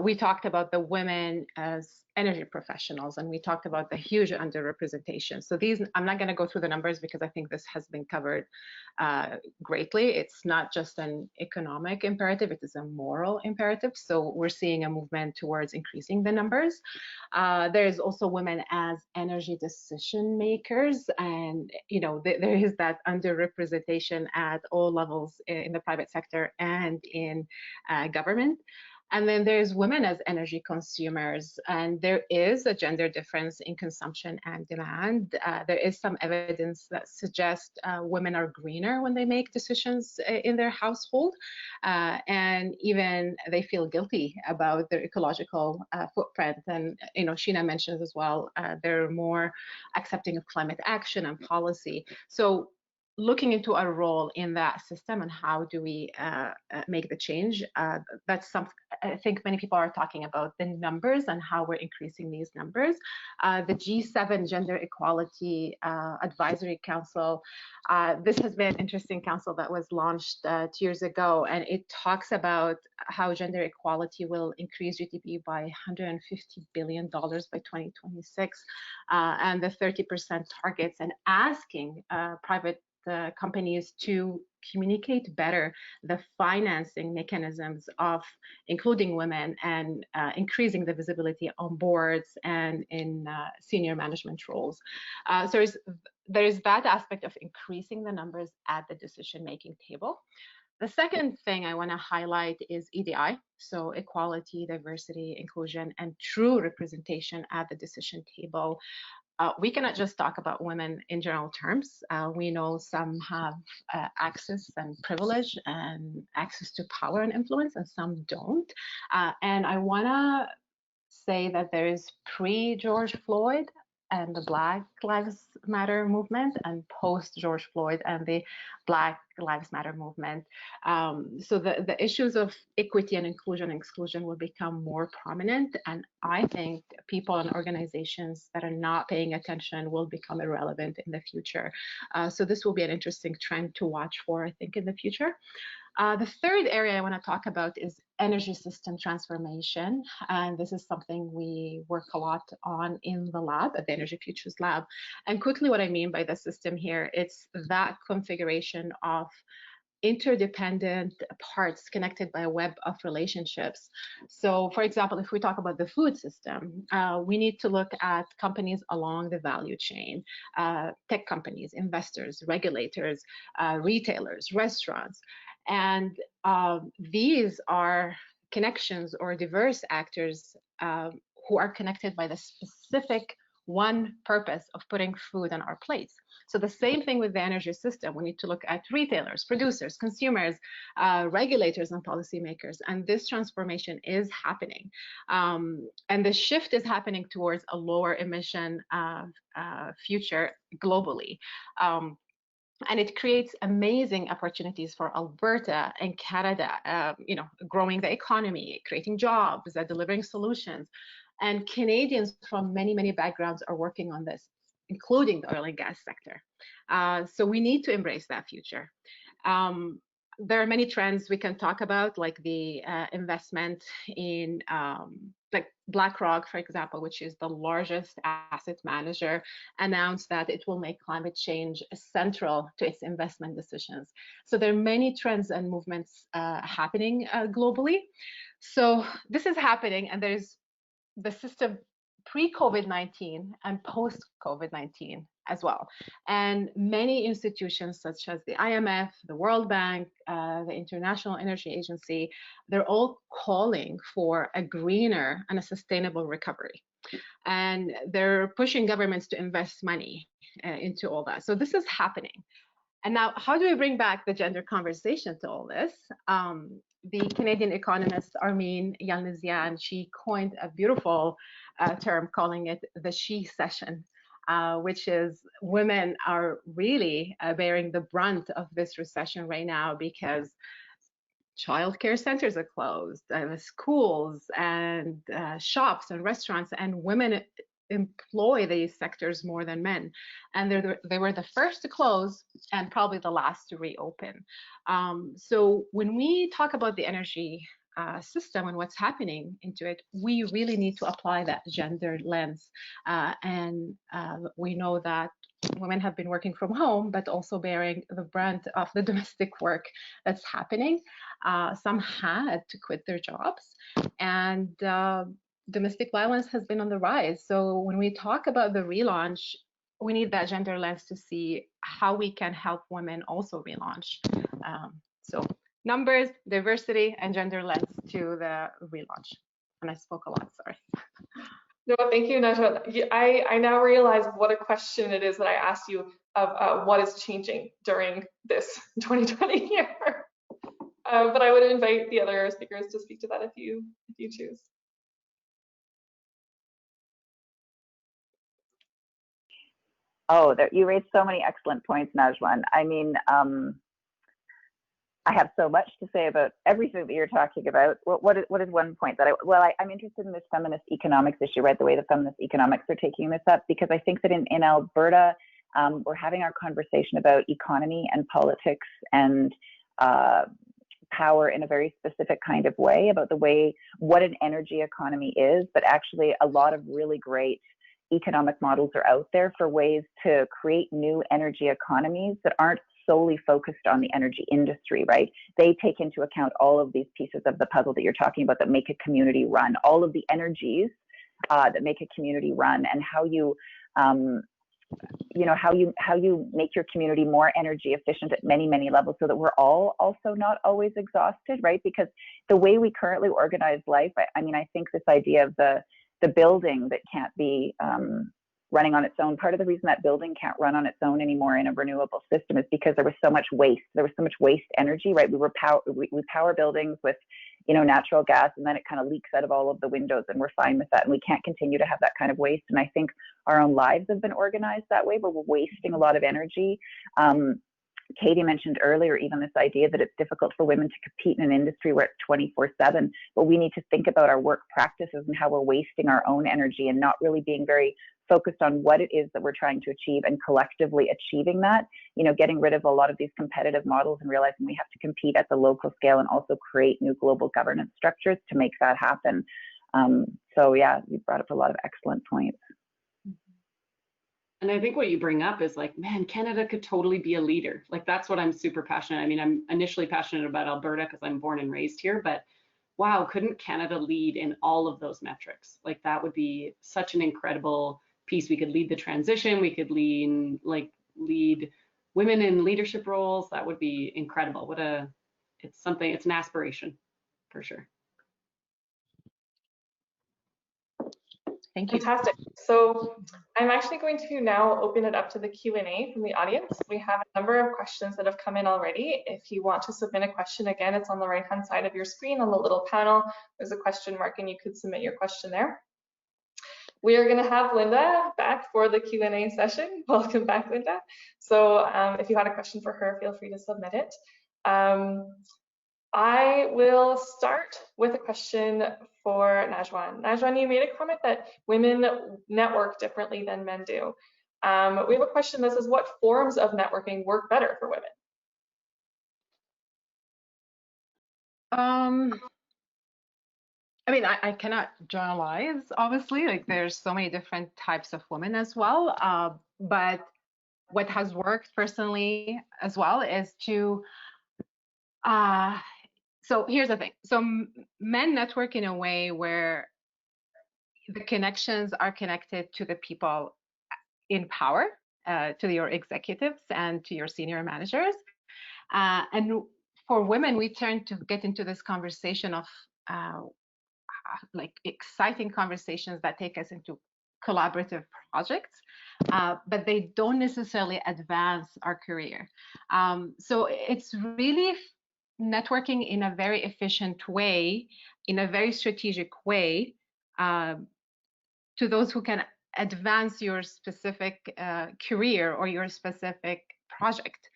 We talked about the women as energy professionals, and we talked about the huge underrepresentation. So these, I'm not going to go through the numbers because I think this has been covered greatly. It's not just an economic imperative, it is a moral imperative. So we're seeing a movement towards increasing the numbers. There is also women as energy decision makers, and there is that underrepresentation at all levels in the private sector and in government. And then there's women as energy consumers, and there is a gender difference in consumption and demand. There is some evidence that suggests women are greener when they make decisions in their household, and even they feel guilty about their ecological footprint. And Sheena mentions as well, they're more accepting of climate action and policy. So looking into our role in that system and how do we make the change, that's something I think many people are talking about, the numbers and how we're increasing these numbers. The G7 Gender Equality Advisory Council, this has been an interesting council that was launched 2 years ago, and it talks about how gender equality will increase GDP by $150 billion by 2026, and the 30% targets, and asking private companies to communicate better the financing mechanisms of including women and increasing the visibility on boards and in senior management roles. So there is that aspect of increasing the numbers at the decision-making table. The second thing I want to highlight is EDI, so equality, diversity, inclusion, and true representation at the decision table. We cannot just talk about women in general terms. We know some have access and privilege and access to power and influence, and some don't. And I want to say that there is pre-George Floyd and the Black Lives Matter movement, and post-George Floyd and the Black Lives Matter movement. So the issues of equity and inclusion and exclusion will become more prominent, and I think people and organizations that are not paying attention will become irrelevant in the future. So this will be an interesting trend to watch for, I think, in the future. The third area I want to talk about is energy system transformation, and this is something we work a lot on in the lab, at the Energy Futures Lab. And quickly, what I mean by the system here, it's that configuration of interdependent parts connected by a web of relationships. So for example, if we talk about the food system, we need to look at companies along the value chain, tech companies, investors, regulators, retailers, restaurants. And these are connections or diverse actors who are connected by the specific one purpose of putting food on our plates. So the same thing with the energy system. We need to look at retailers, producers, consumers, regulators, and policymakers. And this transformation is happening. And the shift is happening towards a lower emission future globally. And it creates amazing opportunities for Alberta and Canada, growing the economy, creating jobs, delivering solutions. And Canadians from many, many backgrounds are working on this, including the oil and gas sector. So we need to embrace that future. There are many trends we can talk about, like the investment in like BlackRock, for example, which is the largest asset manager, announced that it will make climate change central to its investment decisions. So there are many trends and movements happening globally. So this is happening, and there's the system pre-COVID-19 and post-COVID-19. as well. And many institutions such as the IMF, the World Bank, the International Energy Agency, they're all calling for a greener and a sustainable recovery. And they're pushing governments to invest money into all that. So this is happening. And now, how do we bring back the gender conversation to all this? The Canadian economist Armin Yalnizyan, she coined a beautiful term calling it the she session, which is women are really bearing the brunt of this recession right now because childcare centers are closed, schools and shops and restaurants, and women employ these sectors more than men. And they were the first to close and probably the last to reopen. So when we talk about the energy system and what's happening into it, we really need to apply that gender lens. And we know that women have been working from home, but also bearing the brunt of the domestic work that's happening. Some had to quit their jobs, and domestic violence has been on the rise. So when we talk about the relaunch, we need that gender lens to see how we can help women also relaunch. So numbers, diversity, and gender lens to the relaunch. And I spoke a lot, sorry. No, thank you, Najwa. I now realize what a question it is that I asked you of what is changing during this 2020 year. But I would invite the other speakers to speak to that if you choose. Oh, you raised so many excellent points, Najwan. I mean, I have so much to say about everything that you're talking about. What is one point that I'm interested in this feminist economics issue, right? The way the feminist economics are taking this up, because I think that in Alberta, we're having our conversation about economy and politics and power in a very specific kind of way, about the way what an energy economy is, but actually a lot of really great economic models are out there for ways to create new energy economies that aren't solely focused on the energy industry, right? They take into account all of these pieces of the puzzle that you're talking about that make a community run, all of the energies that make a community run, and how you how you make your community more energy efficient at many levels, so that we're all also not always exhausted, right? Because the way we currently organize life, I mean, I think this idea of the building that can't be running on its own, part of the reason that building can't run on its own anymore in a renewable system is because there was so much waste. There was so much waste energy, right? We power buildings with, natural gas, and then it kind of leaks out of all of the windows, and we're fine with that. And we can't continue to have that kind of waste. And I think our own lives have been organized that way, but we're wasting a lot of energy. Katie mentioned earlier even this idea that it's difficult for women to compete in an industry where it's 24/7, but we need to think about our work practices and how we're wasting our own energy and not really being very focused on what it is that we're trying to achieve and collectively achieving that, getting rid of a lot of these competitive models and realizing we have to compete at the local scale and also create new global governance structures to make that happen. So yeah, you brought up a lot of excellent points. And I think what you bring up is like, man, Canada could totally be a leader. Like, that's what I'm super passionate. I mean, I'm initially passionate about Alberta because I'm born and raised here, but wow, couldn't Canada lead in all of those metrics? Like, that would be such an incredible piece. We could lead the transition. We could lead women in leadership roles. That would be incredible. It's an aspiration for sure. Thank you. Fantastic. So I'm actually going to now open it up to the Q&A from the audience. We have a number of questions that have come in already. If you want to submit a question, again, it's on the right-hand side of your screen on the little panel. There's a question mark and you could submit your question there. We are going to have Linda back for the Q&A session. Welcome back, Linda. So if you had a question for her, feel free to submit it. I will start with a question for Najwan. Najwan, you made a comment that women network differently than men do. We have a question that says, what forms of networking work better for women? I mean, I cannot generalize, obviously, like there's so many different types of women as well. But what has worked personally as well is to, so here's the thing. So men network in a way where the connections are connected to the people in power to your executives and to your senior managers. And for women, we tend to get into this conversation of like exciting conversations that take us into collaborative projects, but they don't necessarily advance our career. So it's really networking in a very efficient way, in a very strategic way, to those who can advance your specific career or your specific project,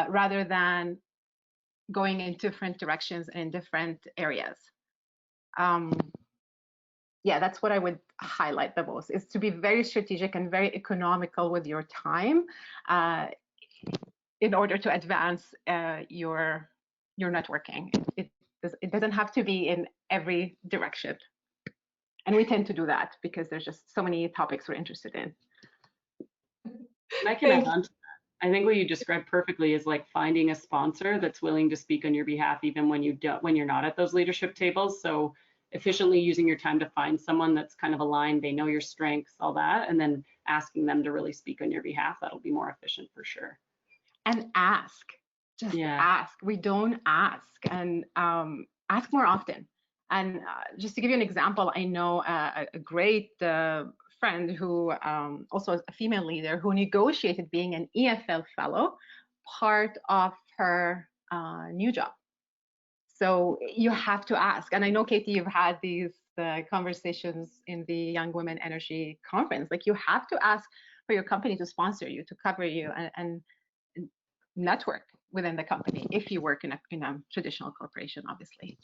rather than going in different directions in different areas. Yeah, that's what I would highlight the most, is to be very strategic and very economical with your time in order to advance your networking. It doesn't have to be in every direction. And we tend to do that because there's just so many topics we're interested in. And I can add on to that. I think what you described perfectly is like finding a sponsor that's willing to speak on your behalf, even when you're not at those leadership tables. So efficiently using your time to find someone that's kind of aligned, they know your strengths, all that, and then asking them to really speak on your behalf. That'll be more efficient for sure. And ask, just ask. We don't ask, and ask more often. And just to give you an example, I know a great friend who also is a female leader who negotiated being an EFL fellow, part of her new job. So you have to ask. And I know, Katie, you've had these conversations in the Young Women Energy Conference. Like, you have to ask for your company to sponsor you, to cover you, and network within the company if you work in a traditional corporation, obviously.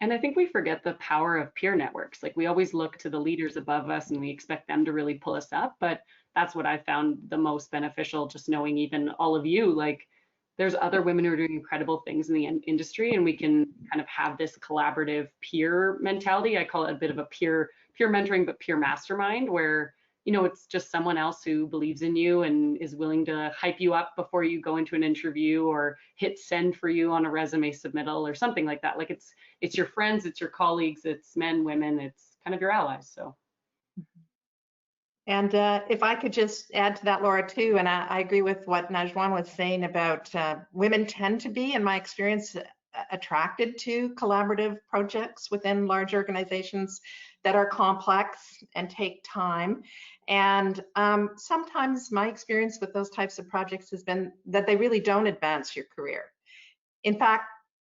And I think we forget the power of peer networks. Like, we always look to the leaders above us and we expect them to really pull us up. But that's what I found the most beneficial, just knowing even all of you, like, there's other women who are doing incredible things in the industry, and we can kind of have this collaborative peer mentality. I call it a bit of a peer mentoring, but peer mastermind, where, you know, it's just someone else who believes in you and is willing to hype you up before you go into an interview, or hit send for you on a resume submittal or something like that. Like, it's your friends, it's your colleagues, it's men, women, it's kind of your allies. So. And if I could just add to that, Laura, too, and I agree with what Najwan was saying about women tend to be, in my experience, attracted to collaborative projects within large organizations that are complex and take time. And sometimes my experience with those types of projects has been that they really don't advance your career. In fact,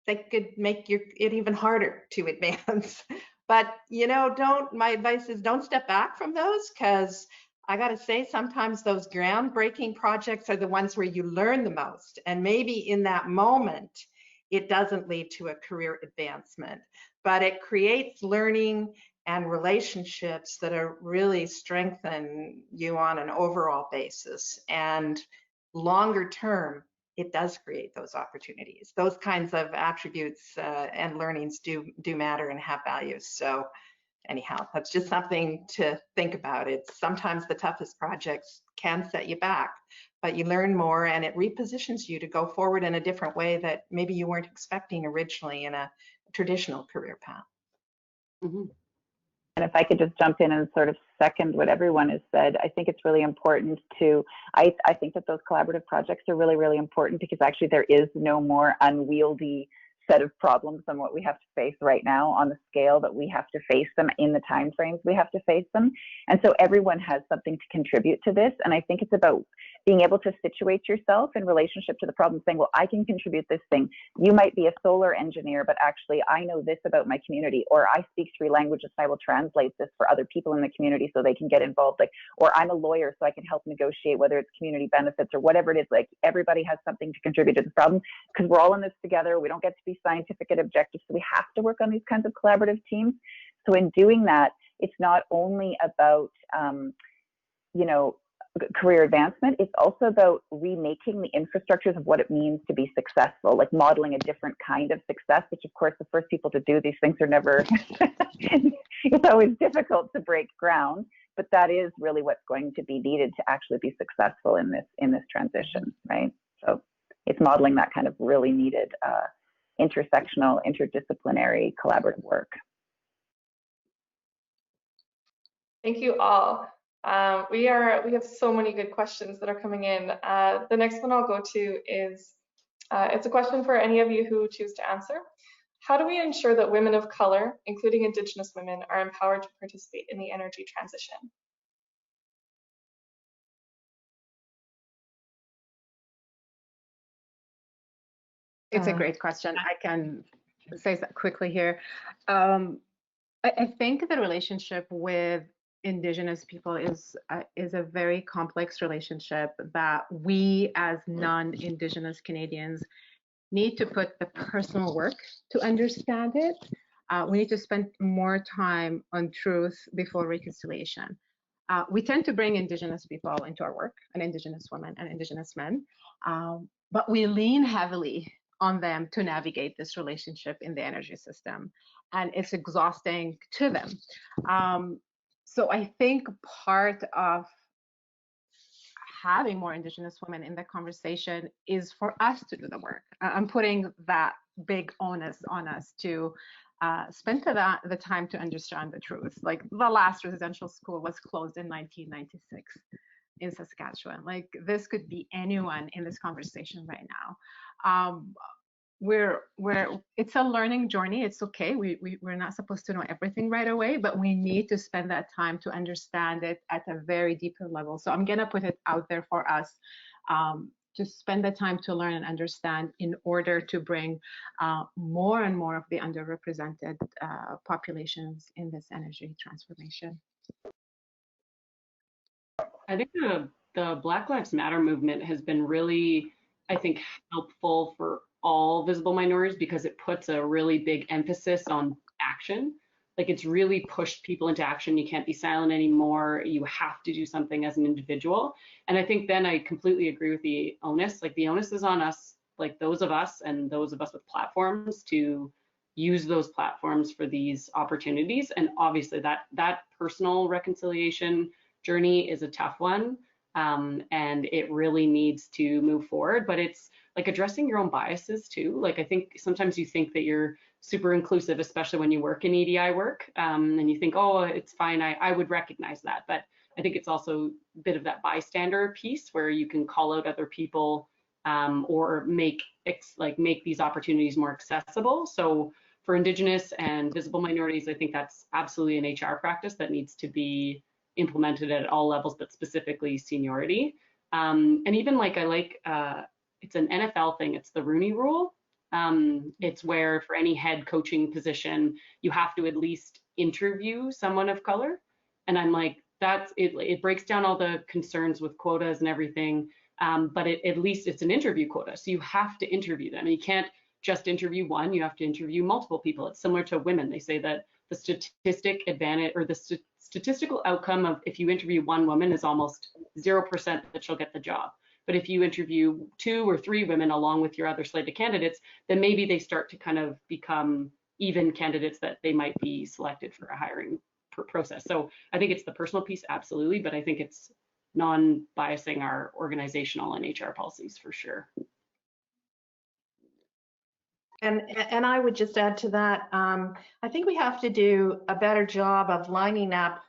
they could make it even harder to advance. But, you know, my advice is don't step back from those, because I got to say, sometimes those groundbreaking projects are the ones where you learn the most. And maybe in that moment, it doesn't lead to a career advancement, but it creates learning and relationships that are really strengthen you on an overall basis. And longer term, it does create those opportunities. Those kinds of attributes and learnings do matter and have value. So anyhow, that's just something to think about. It's sometimes the toughest projects can set you back, but you learn more and it repositions you to go forward in a different way that maybe you weren't expecting originally in a traditional career path. Mm-hmm. And if I could just jump in and sort of second what everyone has said, I think it's really important to, I think that those collaborative projects are really, really important, because actually there is no more unwieldy set of problems than what we have to face right now on the scale that we have to face them in the time frames we have to face them. And so everyone has something to contribute to this. And I think it's about being able to situate yourself in relationship to the problem, saying, well, I can contribute this thing. You might be a solar engineer, but actually I know this about my community, or I speak 3 languages and I will translate this for other people in the community so they can get involved. Like, or I'm a lawyer, so I can help negotiate whether it's community benefits or whatever it is. Like, everybody has something to contribute to the problem, because we're all in this together. We don't get to be scientific and objective, so we have to work on these kinds of collaborative teams. So in doing that, it's not only about you know, career advancement, it's also about remaking the infrastructures of what it means to be successful, like modeling a different kind of success, which of course the first people to do these things are never it's always difficult to break ground, but that is really what's going to be needed to actually be successful in this transition, right? So it's modeling that kind of really needed intersectional, interdisciplinary, collaborative work. Thank you all. We have so many good questions that are coming in. The next one I'll go to is, it's a question for any of you who choose to answer. How do we ensure that women of color, including Indigenous women, are empowered to participate in the energy transition? It's a great question. I can say that quickly here. I think the relationship with Indigenous people is a very complex relationship that we as non-Indigenous Canadians need to put the personal work to understand it. We need to spend more time on truth before reconciliation. We tend to bring Indigenous people into our work, and Indigenous women and Indigenous men, but we lean heavily on them to navigate this relationship in the energy system, and it's exhausting to them. So I think part of having more Indigenous women in the conversation is for us to do the work. I'm putting that big onus on us to spend the time to understand the truth. Like the last residential school was closed in 1996 in Saskatchewan. Like this could be anyone in this conversation right now. It's a learning journey. It's okay. We're not supposed to know everything right away, but we need to spend that time to understand it at a very deeper level. So I'm gonna put it out there for us to spend the time to learn and understand in order to bring more and more of the underrepresented populations in this energy transformation. I think the Black Lives Matter movement has been really, I think, helpful for all visible minorities because it puts a really big emphasis on action. Like it's really pushed people into action. You can't be silent anymore. You have to do something as an individual. And I think then I completely agree with the onus. Like the onus is on us, like those of us and those of us with platforms to use those platforms for these opportunities. And obviously that personal reconciliation journey is a tough one. And it really needs to move forward, but it's like addressing your own biases too. Like I think sometimes you think that you're super inclusive, especially when you work in EDI work, and you think, oh, it's fine, I would recognize that. But I think it's also a bit of that bystander piece where you can call out other people or make these opportunities more accessible. So for Indigenous and visible minorities, I think that's absolutely an HR practice that needs to be implemented at all levels, but specifically seniority. And even like it's an NFL thing. It's the Rooney Rule. It's where for any head coaching position, you have to at least interview someone of color. And I'm like, that's it. It breaks down all the concerns with quotas and everything. But at least it's an interview quota. So you have to interview them. And you can't just interview one. You have to interview multiple people. It's similar to women. They say that the statistic advantage or the statistical outcome of if you interview one woman is almost 0% that she'll get the job. But if you interview 2 or 3 women along with your other slate of candidates, then maybe they start to kind of become even candidates that they might be selected for a hiring process. So I think it's the personal piece, absolutely, but I think it's non-biasing our organizational and HR policies for sure. And I would just add to that, I think we have to do a better job of lining up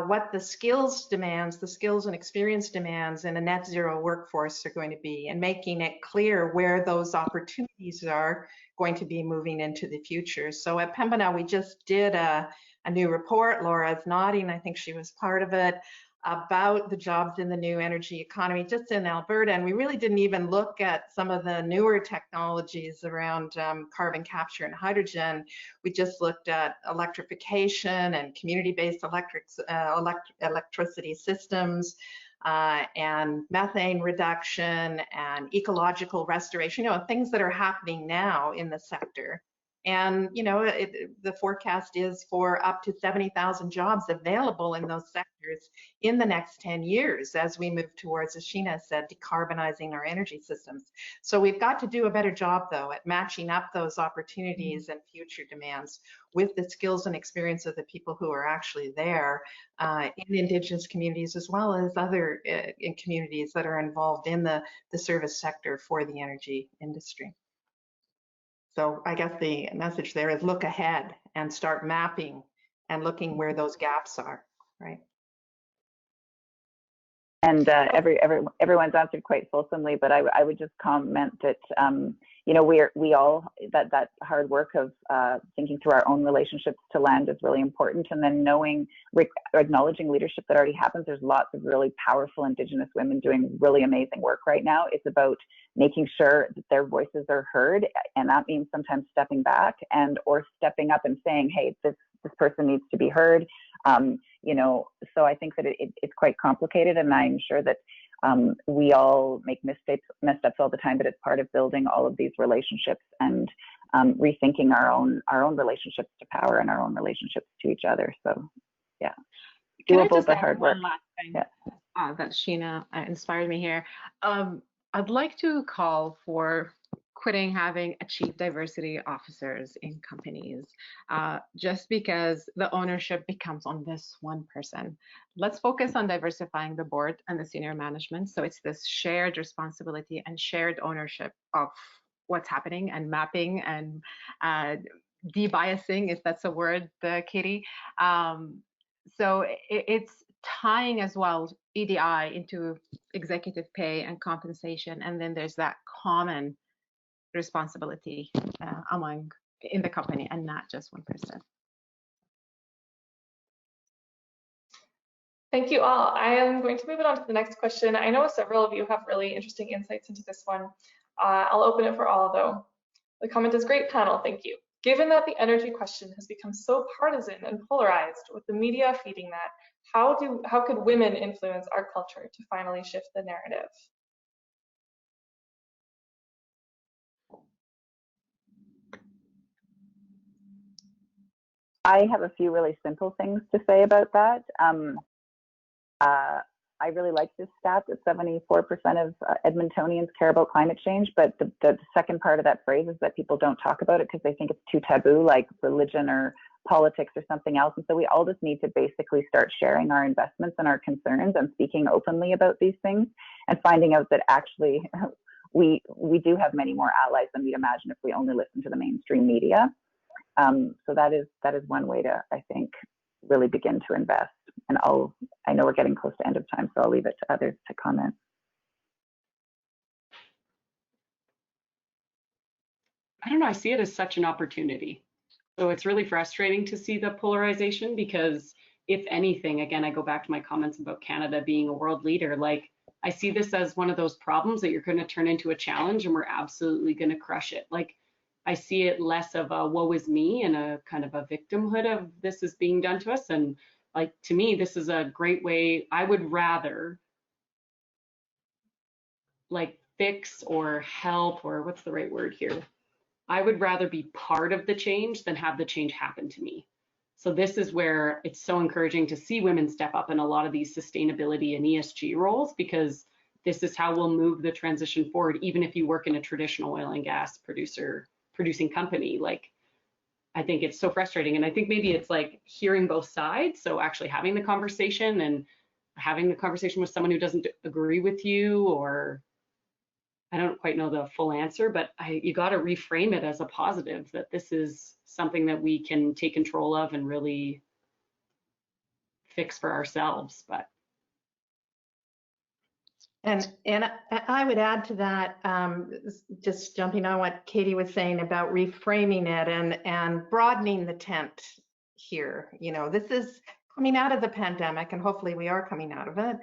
what the skills demands, the skills and experience demands in a net zero workforce are going to be, and making it clear where those opportunities are going to be moving into the future. So at Pembina, we just did a new report. Laura's nodding, I think she was part of it, about the jobs in the new energy economy just in Alberta. And we really didn't even look at some of the newer technologies around carbon capture and hydrogen. We just looked at electrification and community-based electricity systems and methane reduction and ecological restoration, things that are happening now in the sector. And, the forecast is for up to 70,000 jobs available in those sectors in the next 10 years as we move towards, as Sheena said, decarbonizing our energy systems. So we've got to do a better job, though, at matching up those opportunities and future demands with the skills and experience of the people who are actually there in Indigenous communities, as well as other in communities that are involved in the service sector for the energy industry. So I guess the message there is look ahead and start mapping and looking where those gaps are, right? And everyone's answered quite fulsomely, but I would just comment that you know, we all that hard work of thinking through our own relationships to land is really important, and then acknowledging leadership that already happens. There's lots of really powerful Indigenous women doing really amazing work right now. It's about making sure that their voices are heard, and that means sometimes stepping back or stepping up and saying, hey, this person needs to be heard. You know, so I think that it's quite complicated, and I'm sure that we all make missteps all the time, but it's part of building all of these relationships and rethinking our own relationships to power and our own relationships to each other. So, yeah, doable but hard work. One last thing Yeah. that Sheena inspired me here. I'd like to call for quitting having a chief diversity officers in companies just because the ownership becomes on this one person. Let's focus on diversifying the board and the senior management. So it's this shared responsibility and shared ownership of what's happening and mapping and de-biasing, if that's a word, Katie. So it's tying as well EDI into executive pay and compensation. And then there's that common responsibility in the company and not just one person. Thank you all. I am going to move it on to the next question. I know several of you have really interesting insights into this one. I'll open it for all though. The comment is, great panel, thank you. Given that the energy question has become so partisan and polarized with the media feeding that, how could women influence our culture to finally shift the narrative? I have a few really simple things to say about that. I really like this stat that 74% of Edmontonians care about climate change, but the second part of that phrase is that people don't talk about it because they think it's too taboo, like religion or politics or something else. And so we all just need to basically start sharing our investments and our concerns and speaking openly about these things and finding out that actually we do have many more allies than we'd imagine if we only listen to the mainstream media. So that is one way to, I think, really begin to invest. And I know we're getting close to end of time, so I'll leave it to others to comment. I don't know, I see it as such an opportunity. So it's really frustrating to see the polarization because if anything, again, I go back to my comments about Canada being a world leader, like I see this as one of those problems that you're going to turn into a challenge and we're absolutely going to crush it. Like I see it less of a woe is me and a kind of a victimhood of this is being done to us. And like, to me, this is a great way. I would rather like fix or help, or what's the right word here? I would rather be part of the change than have the change happen to me. So this is where it's so encouraging to see women step up in a lot of these sustainability and ESG roles, because this is how we'll move the transition forward, even if you work in a traditional oil and gas producing company. Like, I think it's so frustrating. And I think maybe it's like hearing both sides. So actually having the conversation and having the conversation with someone who doesn't agree with you, or I don't quite know the full answer, but you got to reframe it as a positive, that this is something that we can take control of and really fix for ourselves. But And I would add to that, just jumping on what Katie was saying about reframing it and broadening the tent here. You know, this is coming out of the pandemic, and hopefully we are coming out of it.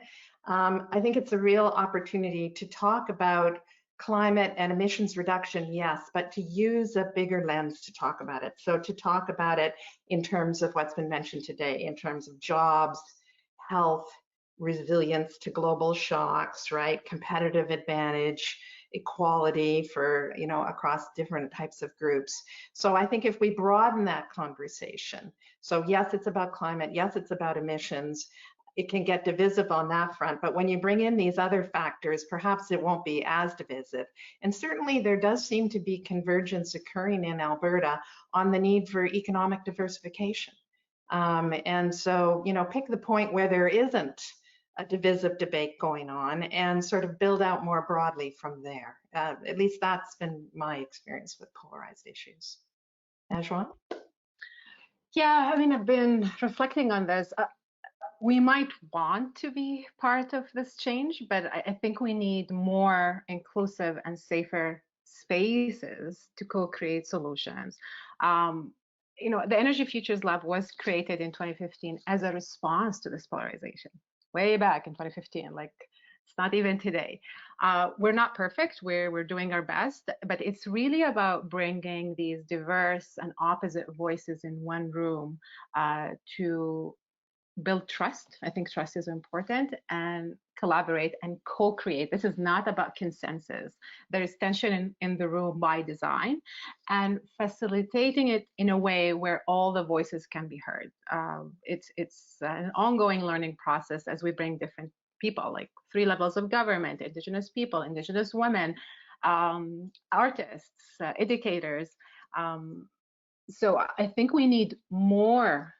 I think it's a real opportunity to talk about climate and emissions reduction, yes, but to use a bigger lens to talk about it. So to talk about it in terms of what's been mentioned today, in terms of jobs, health, resilience to global shocks, right? Competitive advantage, equality for, you know, across different types of groups. So I think if we broaden that conversation, so yes, it's about climate, yes, it's about emissions, it can get divisive on that front, but when you bring in these other factors, perhaps it won't be as divisive. And certainly there does seem to be convergence occurring in Alberta on the need for economic diversification. And so, you know, pick the point where there isn't a divisive debate going on and sort of build out more broadly from there. At least that's been my experience with polarized issues. Najwa? Yeah, I mean, I've been reflecting on this. We might want to be part of this change, but I think we need more inclusive and safer spaces to co-create solutions. The Energy Futures Lab was created in 2015 as a response to this polarization, way back in 2015. Like, it's not even today. We're not perfect. We're doing our best, but it's really about bringing these diverse and opposite voices in one room to build trust. I think trust is important, and collaborate and co-create. This is not about consensus. There is tension in the room by design, and facilitating it in a way where all the voices can be heard. It's an ongoing learning process as we bring different people, like 3 levels of government, Indigenous people, Indigenous women, artists, educators. So I think we need more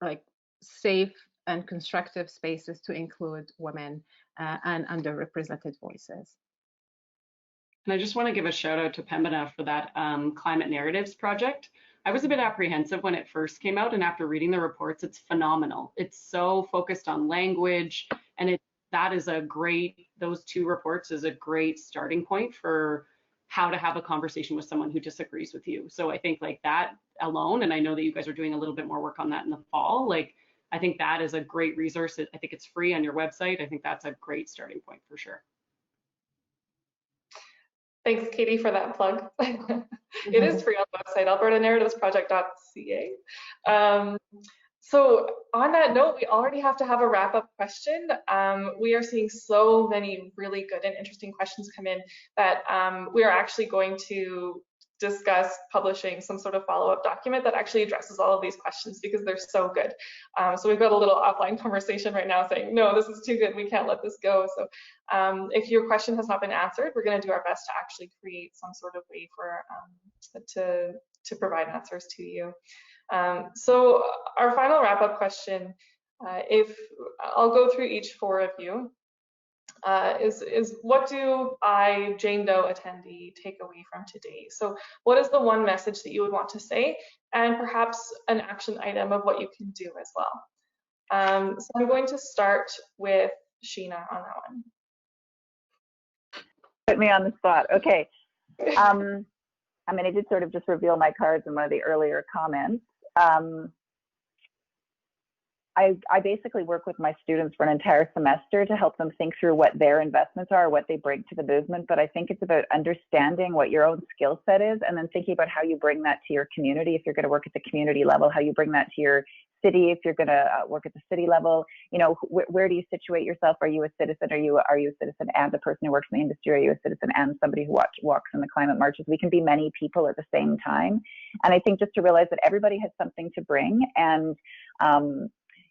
like safe and constructive spaces to include women and underrepresented voices. And I just want to give a shout out to Pembina for that climate narratives project. I was a bit apprehensive when it first came out, and after reading the reports, it's phenomenal. It's so focused on language, and those 2 reports is a great starting point for how to have a conversation with someone who disagrees with you. So I think like that alone, and I know that you guys are doing a little bit more work on that in the fall, like I think that is a great resource. I think it's free on your website. I think that's a great starting point for sure. Thanks, Katie, for that plug. It is free on the website, albertanarrativesproject.ca. So on that note, we already have to have a wrap-up question. We are seeing so many really good and interesting questions come in that we are actually going to discuss publishing some sort of follow-up document that actually addresses all of these questions because they're so good. So we've got a little offline conversation right now saying, no, this is too good, we can't let this go. So if your question has not been answered, we're going to do our best to actually create some sort of way for to provide answers to you. So our final wrap-up question, if I'll go through each 4 of you, is what do I, Jane Doe attendee, take away from today? So what is the one message that you would want to say, and perhaps an action item of what you can do as well? So I'm going to start with Sheena on that one. Put me on the spot. Okay. I mean, I did sort of just reveal my cards in one of the earlier comments. I basically work with my students for an entire semester to help them think through what their investments are, what they bring to the movement. But I think it's about understanding what your own skill set is, and then thinking about how you bring that to your community. If you're going to work at the community level, how you bring that to your city. If you're going to work at the city level, you know, where do you situate yourself? Are you a citizen? Are you a citizen and a person who works in the industry? Are you a citizen and somebody who walks in the climate marches? We can be many people at the same time. And I think just to realize that everybody has something to bring, and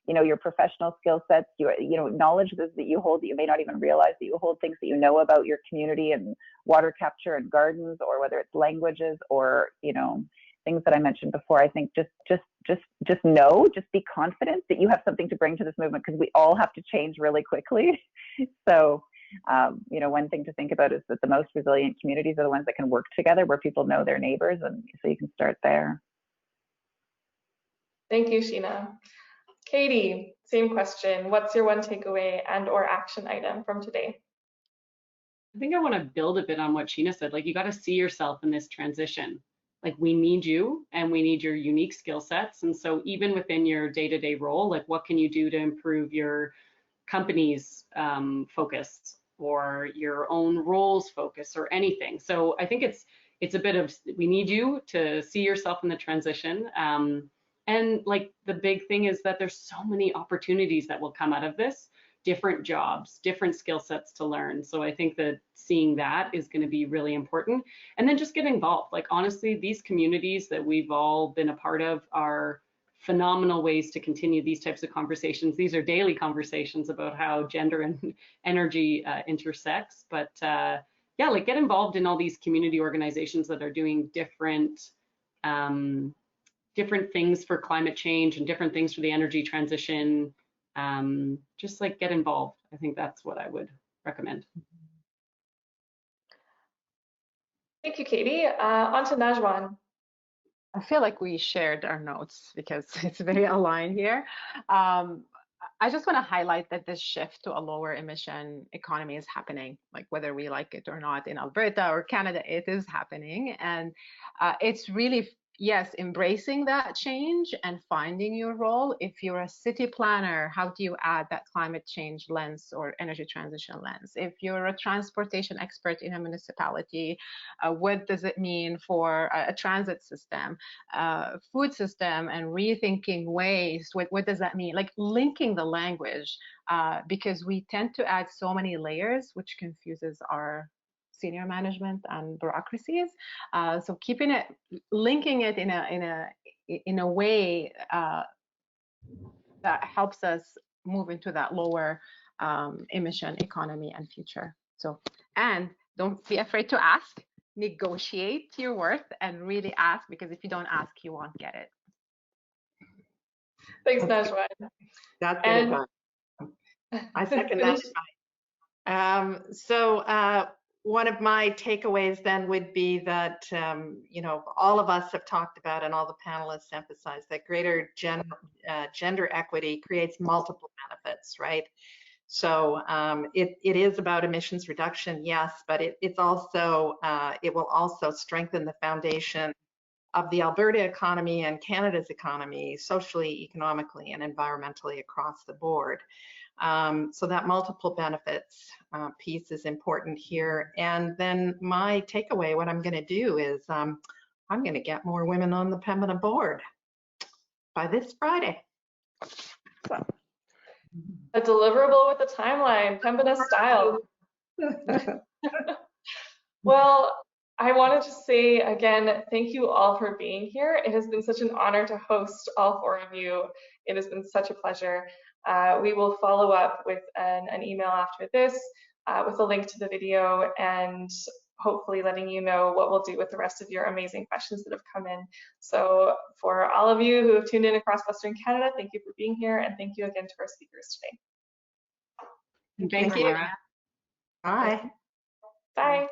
you know, your professional skill sets, knowledge that you hold that you may not even realize that you hold, things that you know about your community and water capture and gardens, or whether it's languages or, you know, things that I mentioned before. I think just be confident that you have something to bring to this movement, because we all have to change really quickly. So, you know, one thing to think about is that the most resilient communities are the ones that can work together, where people know their neighbors, and so you can start there. Thank you, Sheena. Katie, same question. What's your one takeaway and or action item from today? I think I want to build a bit on what Sheena said. Like, you got to see yourself in this transition. Like, we need you, and we need your unique skill sets. And so even within your day-to-day role, like, what can you do to improve your company's focus, or your own roles focus, or anything? So I think it's a bit of, we need you to see yourself in the transition. And like, the big thing is that there's so many opportunities that will come out of this, different jobs, different skill sets to learn. So I think that seeing that is going to be really important. And then just get involved. Like, honestly, these communities that we've all been a part of are phenomenal ways to continue these types of conversations. These are daily conversations about how gender and energy intersects. But yeah, like, get involved in all these community organizations that are doing different things for climate change and different things for the energy transition. Just like, get involved. I think that's what I would recommend. Thank you, Katie. On to Najwan. I feel like we shared our notes because it's very aligned here. I just want to highlight that this shift to a lower emission economy is happening, like whether we like it or not in Alberta or Canada, it is happening. And it's really, yes, embracing that change and finding your role. If you're a city planner, how do you add that climate change lens or energy transition lens? If you're a transportation expert in a municipality, what does it mean for a transit system, food system, and rethinking waste? What does that mean? Like linking the language, because we tend to add so many layers, which confuses our senior management and bureaucracies. So keeping it, linking it in a way that helps us move into that lower emission economy and future. So, and don't be afraid to ask, negotiate your worth, and really ask, because if you don't ask, you won't get it. Thanks, Najwa. That's good advice. I second that advice. So one of my takeaways then would be that, you know, all of us have talked about, and all the panelists emphasize, that greater gender equity creates multiple benefits, right? So it is about emissions reduction, yes, but it's also, it will also strengthen the foundation of the Alberta economy and Canada's economy, socially, economically, and environmentally across the board. So that multiple benefits piece is important here. And then my takeaway, what I'm going to do is I'm going to get more women on the Pembina board by this Friday. So. A deliverable with a timeline, Pembina style. Well, I wanted to say again, thank you all for being here. It has been such an honor to host all four of you. It has been such a pleasure. We will follow up with an email after this with a link to the video, and hopefully letting you know what we'll do with the rest of your amazing questions that have come in. So for all of you who have tuned in across Western Canada, thank you for being here, and thank you again to our speakers today. Thank you. Bye. Bye.